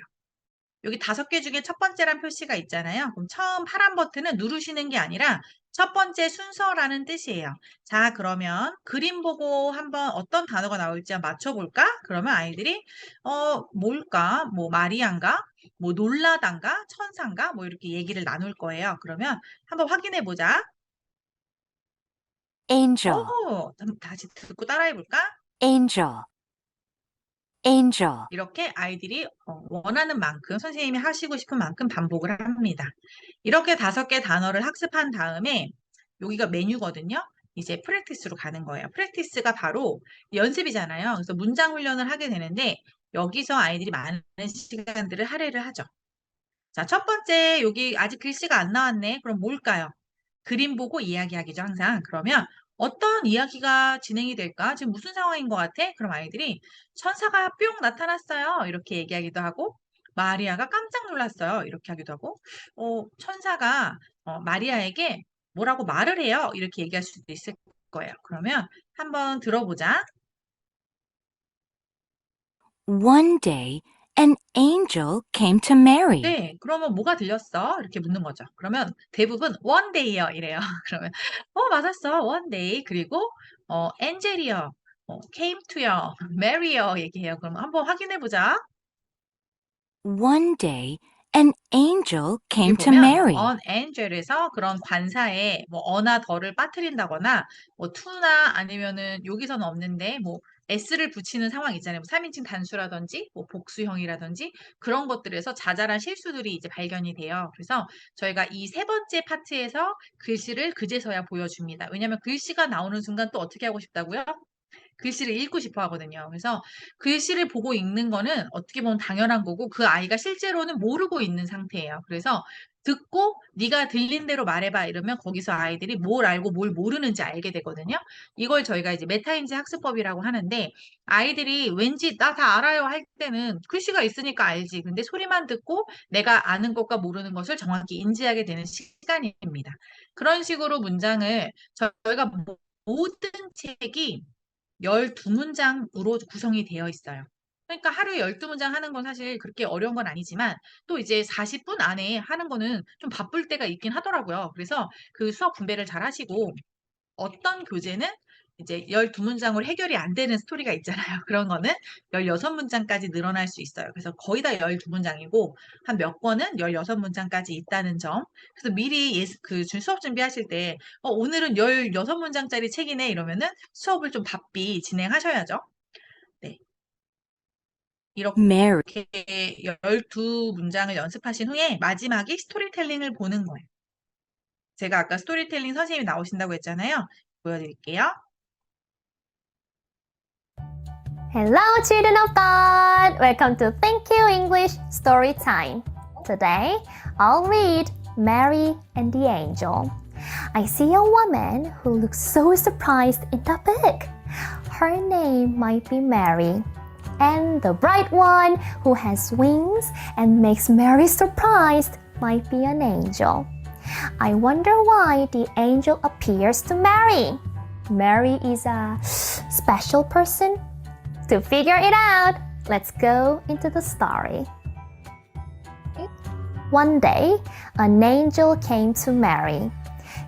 여기 5개 중에 첫 번째란 표시가 있잖아요. 그럼 처음 파란 버튼은 누르시는 게 아니라 첫 번째 순서라는 뜻이에요. 자, 그러면 그림 보고 한번 어떤 단어가 나올지 한번 맞춰볼까? 그러면 아이들이 뭘까? 뭐 마리안가? 뭐 놀라단가? 천상가? 뭐 이렇게 얘기를 나눌 거예요. 그러면 한번 확인해 보자. Angel, 다시 듣고 따라해볼까? angel, angel. 이렇게 아이들이 원하는 만큼 선생님이 하시고 싶은 만큼 반복을 합니다. 이렇게 5개 단어를 학습한 다음에 여기가 메뉴거든요. 이제 프랙티스로 가는 거예요. 프랙티스가 바로 연습이잖아요. 그래서 문장 훈련을 하게 되는데 여기서 아이들이 많은 시간들을 할애를 하죠. 자, 첫 번째 여기 아직 글씨가 안 나왔네. 그럼 뭘까요? 그림 보고 이야기하기죠, 항상. 그러면 어떤 이야기가 진행이 될까? 지금 무슨 상황인 것 같아? 그럼 아이들이 천사가 뿅 나타났어요. 이렇게 얘기하기도 하고, 마리아가 깜짝 놀랐어요. 이렇게 하기도 하고, 천사가 마리아에게 뭐라고 말을 해요. 이렇게 얘기할 수도 있을 거예요. 그러면 한번 들어보자. One day, an angel came to Mary. 네, 그러면 뭐가 들렸어? 이렇게 묻는 거죠. 그러면 대부분 one day요 이래요. 그러면 맞았어. one day. 그리고 엔젤이요. came to요. mary요 얘기해요. 그럼 한번 확인해 보자. One day, an angel 여기 came to 보면 Mary. on angel에서 그런 관사에 뭐 어나 더를 빠뜨린다거나 뭐 to나 아니면은 여기서는 없는데 뭐 s를 붙이는 상황 있잖아요. 뭐 3인칭 단수라든지 뭐 복수형이라든지 그런 것들에서 자잘한 실수들이 이제 발견이 돼요. 그래서 저희가 이 3번째 파트에서 글씨를 그제서야 보여줍니다. 왜냐하면 글씨가 나오는 순간 또 어떻게 하고 싶다고요? 글씨를 읽고 싶어 하거든요. 그래서 글씨를 보고 읽는 거는 어떻게 보면 당연한 거고 그 아이가 실제로는 모르고 있는 상태예요. 그래서 듣고 네가 들린 대로 말해봐 이러면 거기서 아이들이 뭘 알고 뭘 모르는지 알게 되거든요. 이걸 저희가 이제 메타인지 학습법이라고 하는데 아이들이 왠지 나 다 알아요 할 때는 글씨가 있으니까 알지. 근데 소리만 듣고 내가 아는 것과 모르는 것을 정확히 인지하게 되는 시간입니다. 그런 식으로 문장을 저희가 모든 책이 12문장으로 구성이 되어 있어요. 그러니까 하루에 12문장 하는 건 사실 그렇게 어려운 건 아니지만 또 이제 40분 안에 하는 거는 좀 바쁠 때가 있긴 하더라고요. 그래서 그 수업 분배를 잘 하시고 어떤 교재는 이제 12문장으로 해결이 안 되는 스토리가 있잖아요. 그런 거는 16문장까지 늘어날 수 있어요. 그래서 거의 다 12문장이고 한 몇 권은 16문장까지 있다는 점. 그래서 미리 수업 준비하실 때 오늘은 16문장짜리 책이네 이러면은 수업을 좀 바삐 진행하셔야죠. 네. Mary. 이렇게 12문장을 연습하신 후에 마지막에 스토리텔링을 보는 거예요. 제가 아까 스토리텔링 선생님이 나오신다고 했잖아요. 보여드릴게요. Hello, children of God! Welcome to Thank You English Story Time. Today, I'll read Mary and the Angel. I see a woman who looks so surprised in the book. Her name might be Mary. And the bright one who has wings and makes Mary surprised might be an angel. I wonder why the angel appears to Mary. Mary is a special person? To figure it out, let's go into the story. One day, an angel came to Mary.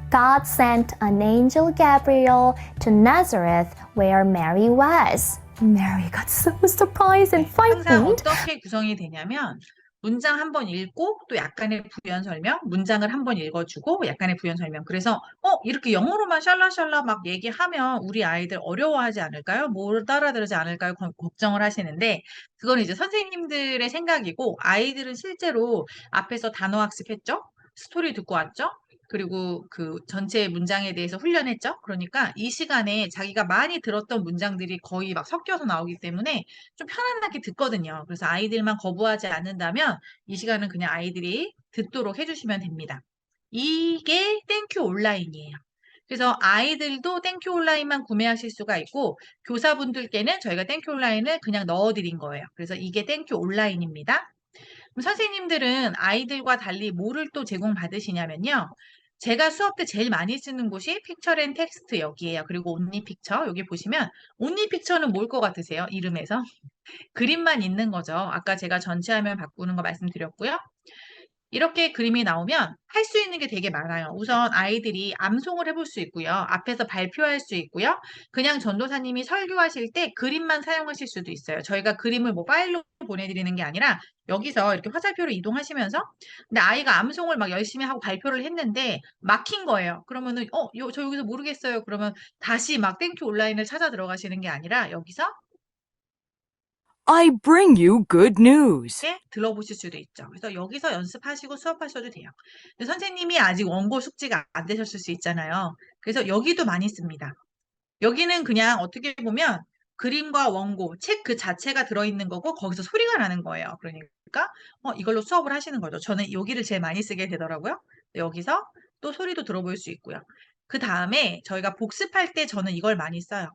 God sent an angel Gabriel to Nazareth where Mary was. Mary got so surprised and 항상 frightened. 어떻게 구성이 되냐면 문장 한 번 읽고 또 약간의 부연 설명, 문장을 한 번 읽어주고 약간의 부연 설명. 그래서 이렇게 영어로만 샬라샬라 막 얘기하면 우리 아이들 어려워하지 않을까요? 못 알아들지 않을까요? 걱정을 하시는데 그건 이제 선생님들의 생각이고 아이들은 실제로 앞에서 단어 학습했죠? 스토리 듣고 왔죠? 그리고 그 전체 문장에 대해서 훈련했죠? 그러니까 이 시간에 자기가 많이 들었던 문장들이 거의 막 섞여서 나오기 때문에 좀 편안하게 듣거든요. 그래서 아이들만 거부하지 않는다면 이 시간은 그냥 아이들이 듣도록 해주시면 됩니다. 이게 땡큐 온라인이에요. 그래서 아이들도 땡큐 온라인만 구매하실 수가 있고 교사분들께는 저희가 땡큐 온라인을 그냥 넣어드린 거예요. 그래서 이게 땡큐 온라인입니다. 그럼 선생님들은 아이들과 달리 뭐를 또 제공받으시냐면요. 제가 수업 때 제일 많이 쓰는 곳이 픽처 앤 텍스트 여기에요. 그리고 온리 픽처 여기 보시면 온리 픽처는 뭘 것 같으세요? 이름에서? 그림만 있는 거죠. 아까 제가 전체 화면 바꾸는 거 말씀드렸고요. 이렇게 그림이 나오면 할 수 있는 게 되게 많아요. 우선 아이들이 암송을 해볼 수 있고요. 앞에서 발표할 수 있고요. 그냥 전도사님이 설교하실 때 그림만 사용하실 수도 있어요. 저희가 그림을 뭐 파일로 보내드리는 게 아니라 여기서 이렇게 화살표로 이동하시면서 근데 아이가 암송을 막 열심히 하고 발표를 했는데 막힌 거예요. 그러면은 저 여기서 모르겠어요. 그러면 다시 막 땡큐 온라인을 찾아 들어가시는 게 아니라 여기서 I bring you good news. 들어보실 수도 있죠. 그래서 여기서 연습하시고 수업하셔도 돼요. 근데 선생님이 아직 원고 숙지가 안 되셨을 수 있잖아요. 그래서 여기도 많이 씁니다. 여기는 그냥 어떻게 보면 그림과 원고, 책 그 자체가 들어있는 거고 거기서 소리가 나는 거예요. 그러니까 이걸로 수업을 하시는 거죠. 저는 여기를 제일 많이 쓰게 되더라고요. 여기서 또 소리도 들어볼 수 있고요. 그 다음에 저희가 복습할 때 저는 이걸 많이 써요.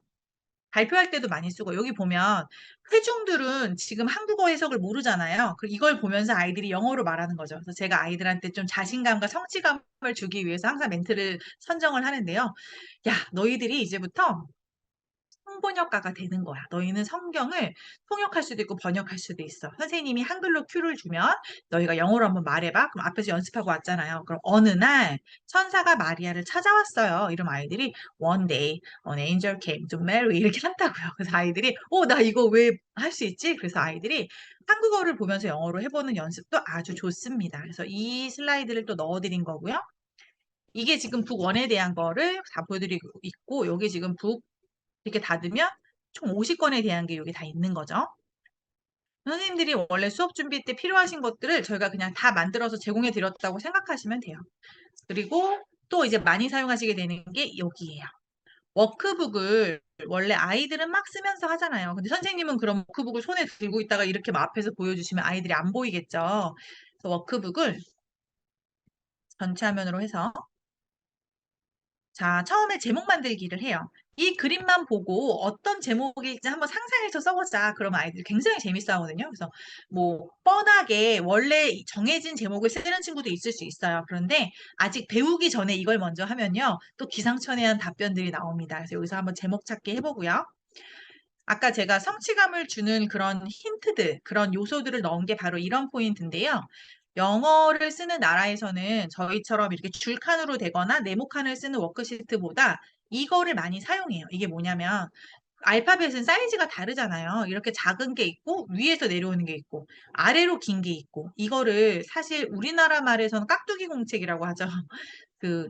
발표할 때도 많이 쓰고 여기 보면 회중들은 지금 한국어 해석을 모르잖아요. 이걸 보면서 아이들이 영어로 말하는 거죠. 그래서 제가 아이들한테 좀 자신감과 성취감을 주기 위해서 항상 멘트를 선정을 하는데요. 야, 너희들이 이제부터 통번역가가 되는 거야. 너희는 성경을 통역할 수도 있고 번역할 수도 있어. 선생님이 한글로 큐를 주면 너희가 영어로 한번 말해봐. 그럼 앞에서 연습하고 왔잖아요. 그럼 어느 날 천사가 마리아를 찾아왔어요. 이러면 아이들이 one day an angel came to Mary 이렇게 한다고요. 그래서 아이들이 나 이거 왜 할 수 있지? 그래서 아이들이 한국어를 보면서 영어로 해보는 연습도 아주 좋습니다. 그래서 이 슬라이드를 또 넣어드린 거고요. 이게 지금 북 1에 대한 거를 다 보여드리고 있고 여기 지금 북 이렇게 닫으면 총 50권에 대한 게 여기 다 있는 거죠. 선생님들이 원래 수업 준비 때 필요하신 것들을 저희가 그냥 다 만들어서 제공해 드렸다고 생각하시면 돼요. 그리고 또 이제 많이 사용하시게 되는 게 여기예요. 워크북을 원래 아이들은 막 쓰면서 하잖아요. 근데 선생님은 그럼 워크북을 손에 들고 있다가 이렇게 막 앞에서 보여주시면 아이들이 안 보이겠죠. 그래서 워크북을 전체 화면으로 해서 자, 처음에 제목 만들기를 해요. 이 그림만 보고 어떤 제목일지 한번 상상해서 써보자. 그러면 아이들이 굉장히 재밌어 하거든요. 그래서 뭐 뻔하게 원래 정해진 제목을 쓰는 친구도 있을 수 있어요. 그런데 아직 배우기 전에 이걸 먼저 하면요. 또 기상천외한 답변들이 나옵니다. 그래서 여기서 한번 제목 찾기 해보고요. 아까 제가 성취감을 주는 그런 힌트들, 그런 요소들을 넣은 게 바로 이런 포인트인데요. 영어를 쓰는 나라에서는 저희처럼 이렇게 줄칸으로 되거나 네모칸을 쓰는 워크시트보다 이거를 많이 사용해요. 이게 뭐냐면 알파벳은 사이즈가 다르잖아요. 이렇게 작은 게 있고 위에서 내려오는 게 있고 아래로 긴 게 있고 이거를 사실 우리나라 말에서는 깍두기 공책이라고 하죠. 그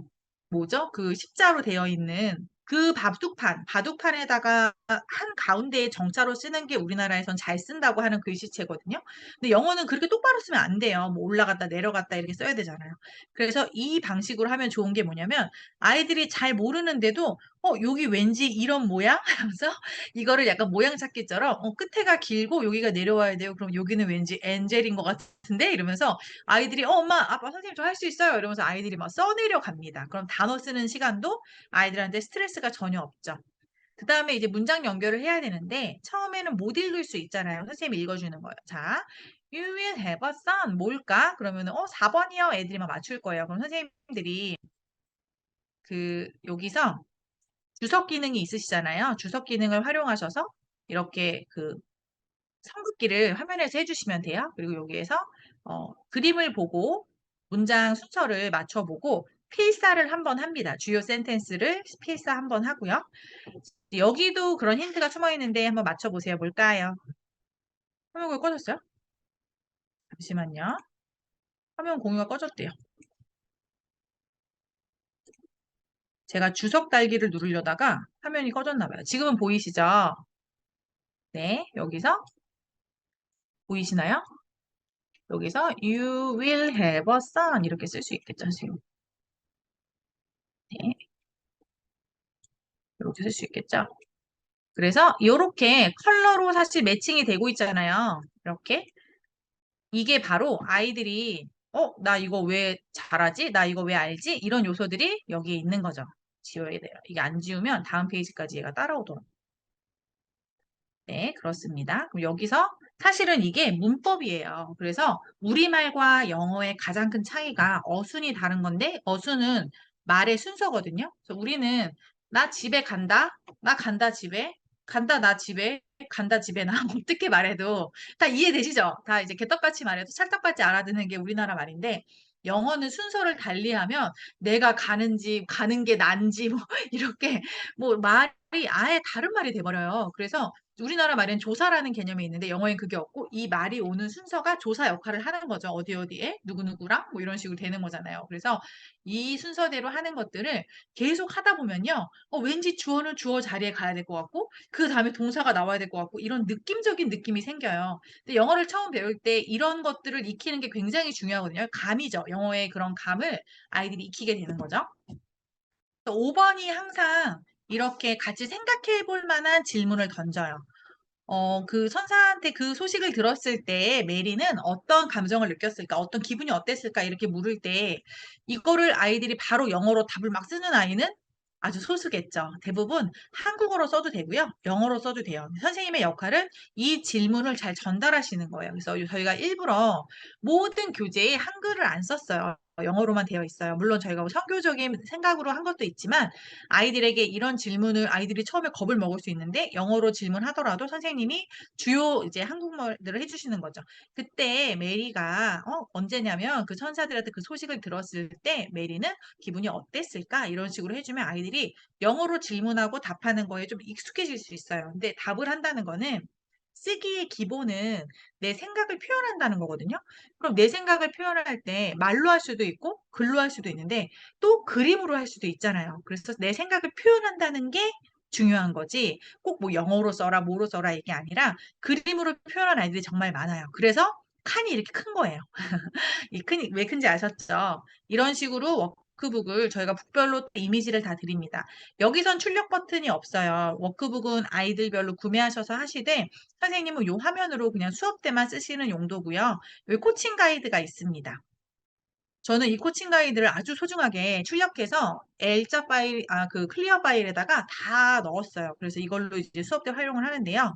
뭐죠? 그 십자로 되어 있는 그 바둑판에다가 한 가운데에 정자로 쓰는 게 우리나라에선 잘 쓴다고 하는 글씨체거든요. 근데 영어는 그렇게 똑바로 쓰면 안 돼요. 뭐 올라갔다 내려갔다 이렇게 써야 되잖아요. 그래서 이 방식으로 하면 좋은 게 뭐냐면 아이들이 잘 모르는데도 여기 왠지 이런 모양 하면서 이거를 약간 모양 찾기처럼 끝에가 길고 여기가 내려와야 돼요. 그럼 여기는 왠지 엔젤인 것 같은데 이러면서 아이들이 엄마 아빠 선생님 저 할 수 있어요 이러면서 아이들이 막 써내려 갑니다. 그럼 단어 쓰는 시간도 아이들한테 스트레스가 전혀 없죠. 그 다음에 이제 문장 연결을 해야 되는데 처음에는 못 읽을 수 있잖아요. 선생님이 읽어주는 거예요. 자, You will have a son. 뭘까? 그러면은 4번이요. 애들이 막 맞출 거예요. 그럼 선생님들이 여기서 주석 기능이 있으시잖아요. 주석 기능을 활용하셔서 이렇게 선긋기를 화면에서 해주시면 돼요. 그리고 여기에서 그림을 보고 문장 순서를 맞춰보고 필사를 한번 합니다. 주요 센텐스를 필사 한번 하고요. 여기도 그런 힌트가 숨어 있는데 한번 맞춰보세요. 뭘까요? 화면 공유 꺼졌어요? 잠시만요. 화면 공유가 꺼졌대요. 제가 주석 달기를 누르려다가 화면이 꺼졌나 봐요. 지금은 보이시죠? 네, 여기서 보이시나요? 여기서 You will have a son 이렇게 쓸 수 있겠죠, 지금. 네, 이렇게 쓸 수 있겠죠. 그래서 이렇게 컬러로 사실 매칭이 되고 있잖아요. 이렇게. 이게 바로 아이들이 나 이거 왜 잘하지? 나 이거 왜 알지? 이런 요소들이 여기에 있는 거죠. 지워야 돼요. 이게 안 지우면 다음 페이지까지 얘가 따라오도록. 네, 그렇습니다. 그럼 여기서 사실은 이게 문법이에요. 그래서 우리말과 영어의 가장 큰 차이가 어순이 다른 건데 어순은 말의 순서거든요. 그래서 우리는 나 집에 간다, 나 간다 집에, 간다 나 집에, 간다 집에 나 어떻게 말해도 다 이해되시죠? 다 이제 개떡같이 말해도 찰떡같이 알아듣는 게 우리나라 말인데 영어는 순서를 달리하면 내가 가는지 가는 게 난지 뭐 이렇게 뭐 말이 아예 다른 말이 돼버려요. 그래서 우리나라 말엔 조사라는 개념이 있는데 영어엔 그게 없고 이 말이 오는 순서가 조사 역할을 하는 거죠. 어디 어디에 누구누구랑 뭐 이런 식으로 되는 거잖아요. 그래서 이 순서대로 하는 것들을 계속 하다 보면요. 왠지 주어는 주어 자리에 가야 될 것 같고 그 다음에 동사가 나와야 될 것 같고 이런 느낌적인 느낌이 생겨요. 근데 영어를 처음 배울 때 이런 것들을 익히는 게 굉장히 중요하거든요. 감이죠. 영어의 그런 감을 아이들이 익히게 되는 거죠. 5번이 항상 이렇게 같이 생각해 볼 만한 질문을 던져요. 그 선사한테 그 소식을 들었을 때 메리는 어떤 감정을 느꼈을까, 어떤 기분이 어땠을까 이렇게 물을 때 이거를 아이들이 바로 영어로 답을 막 쓰는 아이는 아주 소수겠죠. 대부분 한국어로 써도 되고요. 영어로 써도 돼요. 선생님의 역할은 이 질문을 잘 전달하시는 거예요. 그래서 저희가 일부러 모든 교재에 한글을 안 썼어요. 영어로만 되어 있어요. 물론 저희가 뭐 선교적인 생각으로 한 것도 있지만 아이들에게 이런 질문을 아이들이 처음에 겁을 먹을 수 있는데 영어로 질문하더라도 선생님이 주요 이제 한국말들을 해주시는 거죠. 그때 메리가 언제냐면 그 천사들한테 그 소식을 들었을 때 메리는 기분이 어땠을까? 이런 식으로 해주면 아이들이 영어로 질문하고 답하는 거에 좀 익숙해질 수 있어요. 근데 답을 한다는 거는 쓰기의 기본은 내 생각을 표현한다는 거거든요. 그럼 내 생각을 표현할 때 말로 할 수도 있고 글로 할 수도 있는데 또 그림으로 할 수도 있잖아요. 그래서 내 생각을 표현한다는 게 중요한 거지. 꼭 뭐 영어로 써라, 뭐로 써라 이게 아니라 그림으로 표현한 아이들이 정말 많아요. 그래서 칸이 이렇게 큰 거예요. 왜 큰지 아셨죠? 이런 식으로 워크북을 저희가 북별로 이미지를 다 드립니다. 여기선 출력 버튼이 없어요. 워크북은 아이들별로 구매하셔서 하시되 선생님은 이 화면으로 그냥 수업 때만 쓰시는 용도고요. 여기 코칭 가이드가 있습니다. 저는 이 코칭 가이드를 아주 소중하게 출력해서 L자 파일, 그 클리어 파일에다가 다 넣었어요. 그래서 이걸로 이제 수업 때 활용을 하는데요.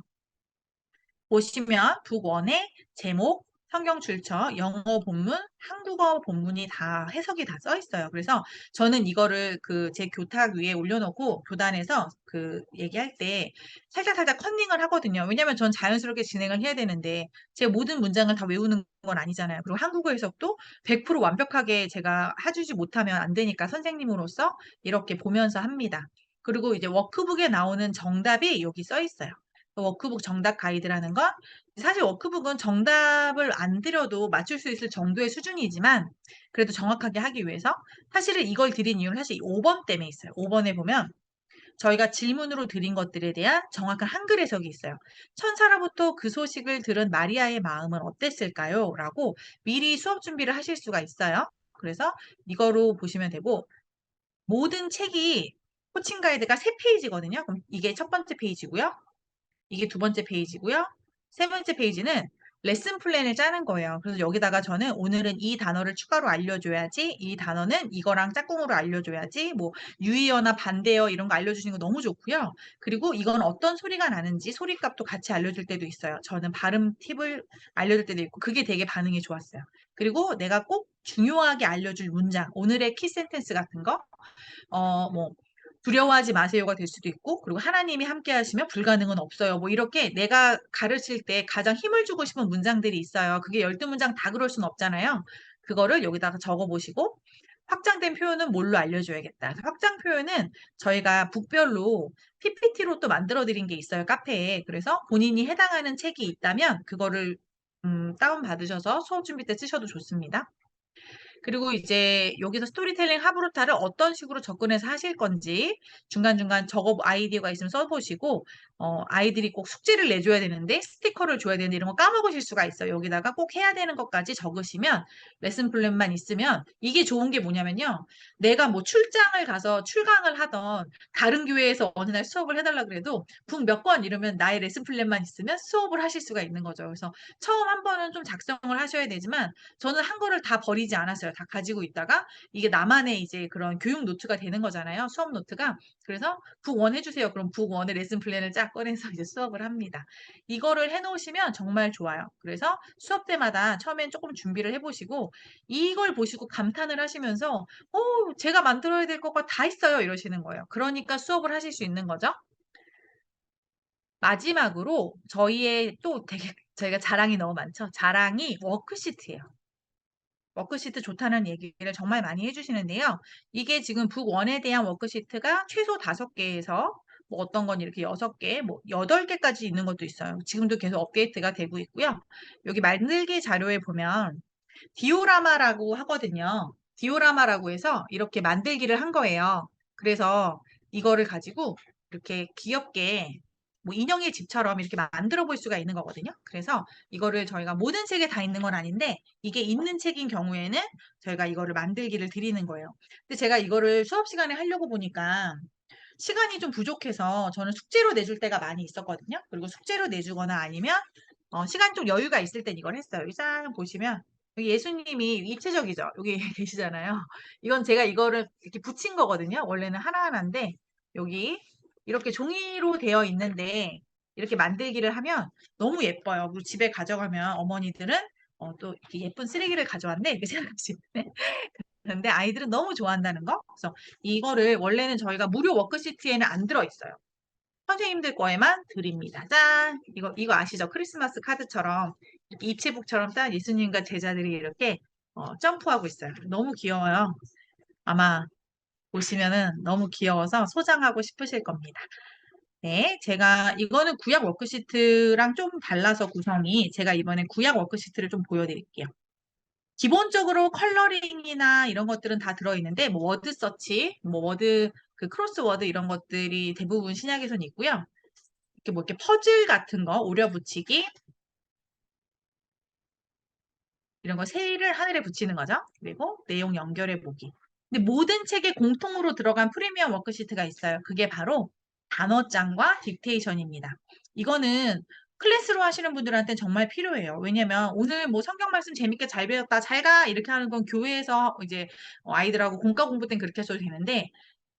보시면 북원의 제목, 성경 출처, 영어 본문, 한국어 본문이 다 해석이 다 써 있어요. 그래서 저는 이거를 그 제 교탁 위에 올려놓고 교단에서 그 얘기할 때 살짝살짝 컨닝을 하거든요. 왜냐면 전 자연스럽게 진행을 해야 되는데 제 모든 문장을 다 외우는 건 아니잖아요. 그리고 한국어 해석도 100% 완벽하게 제가 해주지 못하면 안 되니까 선생님으로서 이렇게 보면서 합니다. 그리고 이제 워크북에 나오는 정답이 여기 써 있어요. 워크북 정답 가이드라는 건 사실 워크북은 정답을 안 드려도 맞출 수 있을 정도의 수준이지만 그래도 정확하게 하기 위해서 사실은 이걸 드린 이유는 사실 5번 때문에 있어요. 5번에 보면 저희가 질문으로 드린 것들에 대한 정확한 한글 해석이 있어요. 천사로부터 그 소식을 들은 마리아의 마음은 어땠을까요? 라고 미리 수업 준비를 하실 수가 있어요. 그래서 이거로 보시면 되고 모든 책이 코칭 가이드가 3페이지거든요. 그럼 이게 첫 번째 페이지고요. 이게 두 번째 페이지고요. 세 번째 페이지는 레슨 플랜을 짜는 거예요. 그래서 여기다가 저는 오늘은 이 단어를 추가로 알려줘야지, 이 단어는 이거랑 짝꿍으로 알려줘야지, 뭐 유의어나 반대어 이런 거 알려주시는 거 너무 좋고요. 그리고 이건 어떤 소리가 나는지 소리값도 같이 알려줄 때도 있어요. 저는 발음 팁을 알려줄 때도 있고 그게 되게 반응이 좋았어요. 그리고 내가 꼭 중요하게 알려줄 문장, 오늘의 키 센텐스 같은 거, 뭐 두려워하지 마세요가 될 수도 있고, 그리고 하나님이 함께 하시면 불가능은 없어요. 뭐 이렇게 내가 가르칠 때 가장 힘을 주고 싶은 문장들이 있어요. 그게 12문장 다 그럴 수는 없잖아요. 그거를 여기다가 적어 보시고, 확장된 표현은 뭘로 알려줘야겠다. 확장 표현은 저희가 북별로 PPT로 또 만들어 드린 게 있어요. 카페에. 그래서 본인이 해당하는 책이 있다면 그거를 다운 받으셔서 수업 준비 때 쓰셔도 좋습니다. 그리고 이제 여기서 스토리텔링 하브루타를 어떤 식으로 접근해서 하실 건지 중간중간 적어 아이디어가 있으면 써보시고 아이들이 꼭 숙제를 내줘야 되는데 스티커를 줘야 되는데 이런 거 까먹으실 수가 있어요. 여기다가 꼭 해야 되는 것까지 적으시면 레슨 플랜만 있으면 이게 좋은 게 뭐냐면요. 내가 뭐 출장을 가서 출강을 하던 다른 교회에서 어느 날 수업을 해달라 그래도 북 몇 권 이러면 나의 레슨 플랜만 있으면 수업을 하실 수가 있는 거죠. 그래서 처음 한 번은 좀 작성을 하셔야 되지만 저는 한 거를 다 버리지 않았어요. 다 가지고 있다가 이게 나만의 이제 그런 교육 노트가 되는 거잖아요. 수업 노트가. 그래서 북1 해주세요. 그럼 북1의 레슨 플랜을 쫙 꺼내서 이제 수업을 합니다. 이거를 해놓으시면 정말 좋아요. 그래서 수업 때마다 처음엔 조금 준비를 해보시고 이걸 보시고 감탄을 하시면서 제가 만들어야 될 것과 다 있어요. 이러시는 거예요. 그러니까 수업을 하실 수 있는 거죠. 마지막으로 저희의 또 되게 저희가 자랑이 너무 많죠. 자랑이 워크시트예요. 워크시트 좋다는 얘기를 정말 많이 해주시는데요. 이게 지금 북1에 대한 워크시트가 최소 5개에서 뭐 어떤 건 이렇게 6개, 뭐 8개까지 있는 것도 있어요. 지금도 계속 업데이트가 되고 있고요. 여기 만들기 자료에 보면 디오라마라고 하거든요. 디오라마라고 해서 이렇게 만들기를 한 거예요. 그래서 이거를 가지고 이렇게 귀엽게 뭐 인형의 집처럼 이렇게 만들어 볼 수가 있는 거거든요. 그래서 이거를 저희가 모든 책에 다 있는 건 아닌데 이게 있는 책인 경우에는 저희가 이거를 만들기를 드리는 거예요. 근데 제가 이거를 수업 시간에 하려고 보니까 시간이 좀 부족해서 저는 숙제로 내줄 때가 많이 있었거든요. 그리고 숙제로 내주거나 아니면 시간 좀 여유가 있을 땐 이걸 했어요. 여기 싹 보시면 여기 예수님이 입체적이죠. 여기 계시잖아요. 이건 제가 이거를 이렇게 붙인 거거든요. 원래는 하나하나인데 여기 이렇게 종이로 되어 있는데 이렇게 만들기를 하면 너무 예뻐요. 그리고 집에 가져가면 어머니들은 또 이렇게 예쁜 쓰레기를 가져왔네 이렇게 생각하시는데 근데 아이들은 너무 좋아한다는 거. 그래서 이거를 원래는 저희가 무료 워크시트에는 안 들어있어요. 선생님들 거에만 드립니다. 짠! 이거 아시죠? 크리스마스 카드처럼 이렇게 입체북처럼 짠 예수님과 제자들이 이렇게 점프하고 있어요. 너무 귀여워요. 아마 보시면은 너무 귀여워서 소장하고 싶으실 겁니다. 네, 제가 이거는 구약 워크시트랑 좀 달라서 구성이 제가 이번에 구약 워크시트를 좀 보여드릴게요. 기본적으로 컬러링이나 이런 것들은 다 들어있는데 뭐 워드 서치, 뭐 워드 그 크로스워드 이런 것들이 대부분 신약에선 있고요. 이렇게 뭐 이렇게 퍼즐 같은 거 오려 붙이기 이런 거 새를 하늘에 붙이는 거죠. 그리고 내용 연결해 보기. 근데 모든 책에 공통으로 들어간 프리미엄 워크시트가 있어요. 그게 바로 단어장과 딕테이션입니다. 이거는 클래스로 하시는 분들한테 정말 필요해요. 왜냐면 오늘 뭐 성경 말씀 재밌게 잘 배웠다, 잘 가, 이렇게 하는 건 교회에서 이제 아이들하고 공과 공부 때는 그렇게 하셔도 되는데,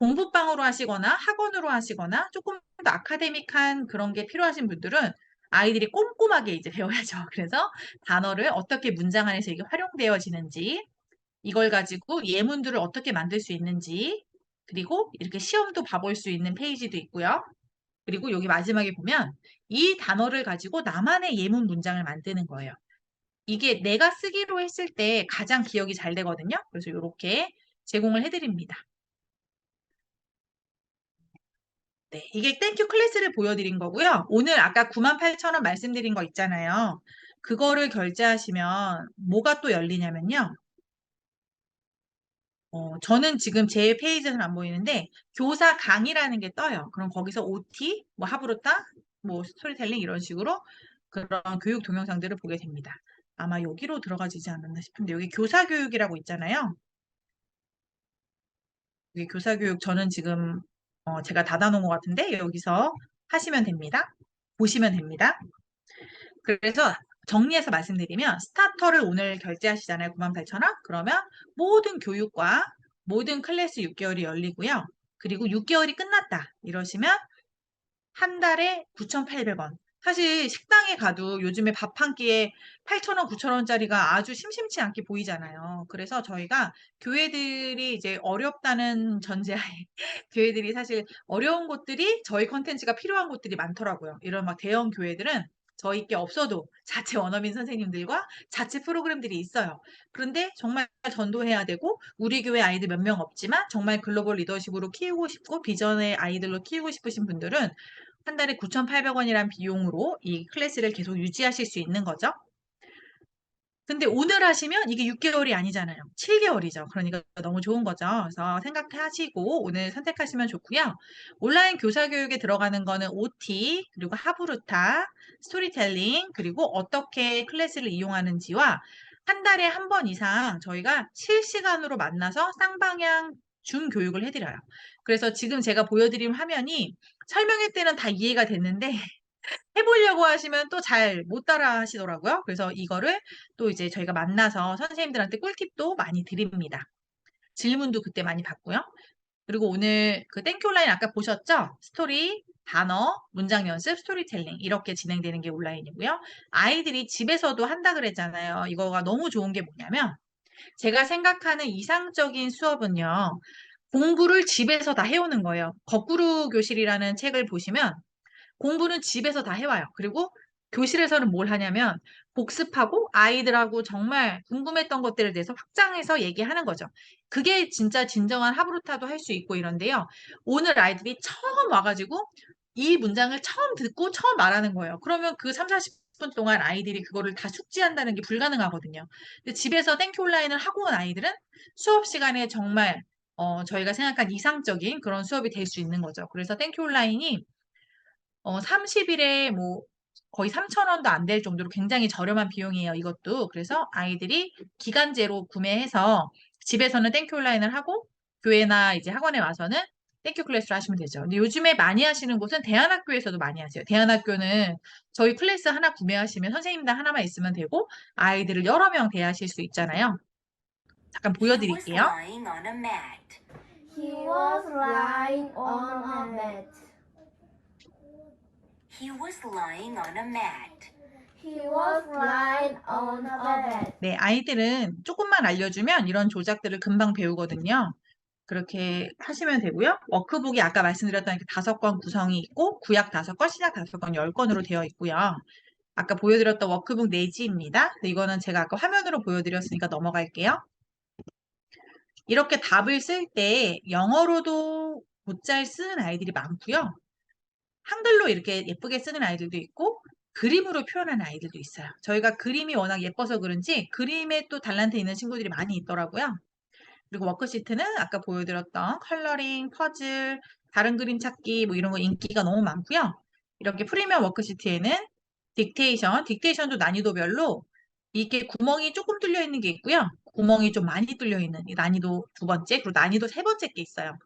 공부방으로 하시거나 학원으로 하시거나 조금 더 아카데믹한 그런 게 필요하신 분들은 아이들이 꼼꼼하게 이제 배워야죠. 그래서 단어를 어떻게 문장 안에서 이게 활용되어지는지, 이걸 가지고 예문들을 어떻게 만들 수 있는지, 그리고 이렇게 시험도 봐볼 수 있는 페이지도 있고요. 그리고 여기 마지막에 보면 이 단어를 가지고 나만의 예문 문장을 만드는 거예요. 이게 내가 쓰기로 했을 때 가장 기억이 잘 되거든요. 그래서 이렇게 제공을 해드립니다. 네, 이게 땡큐 클래스를 보여드린 거고요. 오늘 아까 98,000원 말씀드린 거 있잖아요. 그거를 결제하시면 뭐가 또 열리냐면요. 저는 지금 제 페이지에서는 안 보이는데 교사 강의라는 게 떠요. 그럼 거기서 OT, 뭐 하브루타, 뭐 스토리텔링 이런 식으로 그런 교육 동영상들을 보게 됩니다. 아마 여기로 들어가지지 않았나 싶은데 여기 교사 교육이라고 있잖아요. 여기 교사 교육 저는 지금 제가 닫아놓은 것 같은데 여기서 하시면 됩니다. 보시면 됩니다. 그래서 정리해서 말씀드리면 스타터를 오늘 결제하시잖아요. 98,000원. 그러면 모든 교육과 모든 클래스 6개월이 열리고요. 그리고 6개월이 끝났다. 이러시면 한 달에 9,800원. 사실 식당에 가도 요즘에 밥 한 끼에 8,000원, 9,000원짜리가 아주 심심치 않게 보이잖아요. 그래서 저희가 교회들이 이제 어렵다는 전제하에 교회들이 사실 어려운 곳들이 저희 컨텐츠가 필요한 곳들이 많더라고요. 이런 막 대형 교회들은 저희 게 없어도 자체 원어민 선생님들과 자체 프로그램들이 있어요. 그런데 정말 전도해야 되고 우리 교회 아이들 몇 명 없지만 정말 글로벌 리더십으로 키우고 싶고 비전의 아이들로 키우고 싶으신 분들은 한 달에 9,800원이란 비용으로 이 클래스를 계속 유지하실 수 있는 거죠. 근데 오늘 하시면 이게 6개월이 아니잖아요. 7개월이죠. 그러니까 너무 좋은 거죠. 그래서 생각하시고 오늘 선택하시면 좋고요. 온라인 교사 교육에 들어가는 거는 OT, 그리고 하브루타, 스토리텔링, 그리고 어떻게 클래스를 이용하는지와 한 달에 한 번 이상 저희가 실시간으로 만나서 쌍방향 줌 교육을 해드려요. 그래서 지금 제가 보여드린 화면이 설명회 때는 다 이해가 됐는데 해보려고 하시면 또 잘 못 따라 하시더라고요. 그래서 이거를 또 이제 저희가 만나서 선생님들한테 꿀팁도 많이 드립니다. 질문도 그때 많이 받고요. 그리고 오늘 그 땡큐 온라인 아까 보셨죠? 스토리, 단어, 문장 연습, 스토리텔링 이렇게 진행되는 게 온라인이고요. 아이들이 집에서도 한다 그랬잖아요. 이거가 너무 좋은 게 뭐냐면 제가 생각하는 이상적인 수업은요. 공부를 집에서 다 해오는 거예요. 거꾸로 교실이라는 책을 보시면 공부는 집에서 다 해와요. 그리고 교실에서는 뭘 하냐면 복습하고 아이들하고 정말 궁금했던 것들에 대해서 확장해서 얘기하는 거죠. 그게 진짜 진정한 하브루타도 할 수 있고 이런데요. 오늘 아이들이 처음 와가지고 이 문장을 처음 듣고 처음 말하는 거예요. 그러면 그 3, 40분 동안 아이들이 그거를 다 숙지한다는 게 불가능하거든요. 근데 집에서 땡큐 온라인을 하고 온 아이들은 수업 시간에 정말 저희가 생각한 이상적인 그런 수업이 될 수 있는 거죠. 그래서 땡큐 온라인이 30일에 뭐 거의 3,000원도 안 될 정도로 굉장히 저렴한 비용이에요. 이것도. 그래서 아이들이 기간제로 구매해서 집에서는 땡큐 온라인을 하고 교회나 이제 학원에 와서는 땡큐 클래스를 하시면 되죠. 근데 요즘에 많이 하시는 곳은 대안학교에서도 많이 하세요. 대안학교는 저희 클래스 하나 구매하시면 선생님당 하나만 있으면 되고 아이들을 여러 명 대하실 수 있잖아요. 잠깐 He was 보여드릴게요. lying on a mat. He was lying on a mat. He was lying on a mat. He was lying on a bed. 네, 아이들은 조금만 알려주면 이런 조작들을 금방 배우거든요. 그렇게 하시면 되고요. 워크북이 아까 말씀드렸던 이렇게 5권 구성이 있고 구약 5권, 신약 5권, 10권으로 되어 있고요. 아까 보여드렸던 워크북 4지입니다. 이거는 제가 아까 화면으로 보여드렸으니까 넘어갈게요. 이렇게 답을 쓸 때 영어로도 곧잘 쓰는 아이들이 많고요. 한글로 이렇게 예쁘게 쓰는 아이들도 있고 그림으로 표현하는 아이들도 있어요. 저희가 그림이 워낙 예뻐서 그런지 그림에 또 달란트 있는 친구들이 많이 있더라고요. 그리고 워크시트는 아까 보여드렸던 컬러링, 퍼즐, 다른 그림 찾기 뭐 이런 거 인기가 너무 많고요. 이렇게 프리미엄 워크시트에는 딕테이션도 난이도별로 이게 구멍이 조금 뚫려 있는 게 있고요. 구멍이 좀 많이 뚫려 있는 이 난이도 두 번째, 그리고 난이도 세 번째 게 있어요.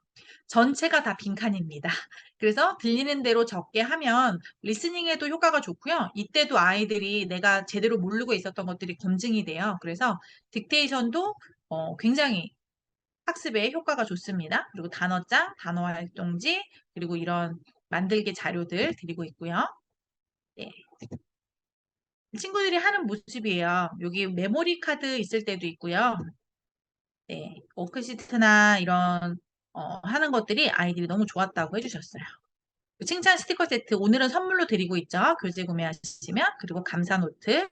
전체가 다 빈칸입니다. 그래서 들리는 대로 적게 하면 리스닝에도 효과가 좋고요. 이때도 아이들이 내가 제대로 모르고 있었던 것들이 검증이 돼요. 그래서 딕테이션도 굉장히 학습에 효과가 좋습니다. 그리고 단어장, 단어 활동지, 그리고 이런 만들기 자료들 드리고 있고요. 네. 친구들이 하는 모습이에요. 여기 메모리 카드 있을 때도 있고요. 네, 워크시트나 이런 하는 것들이 아이들이 너무 좋았다고 해주셨어요. 칭찬 스티커 세트 오늘은 선물로 드리고 있죠. 교재 구매하시면. 그리고 감사 노트.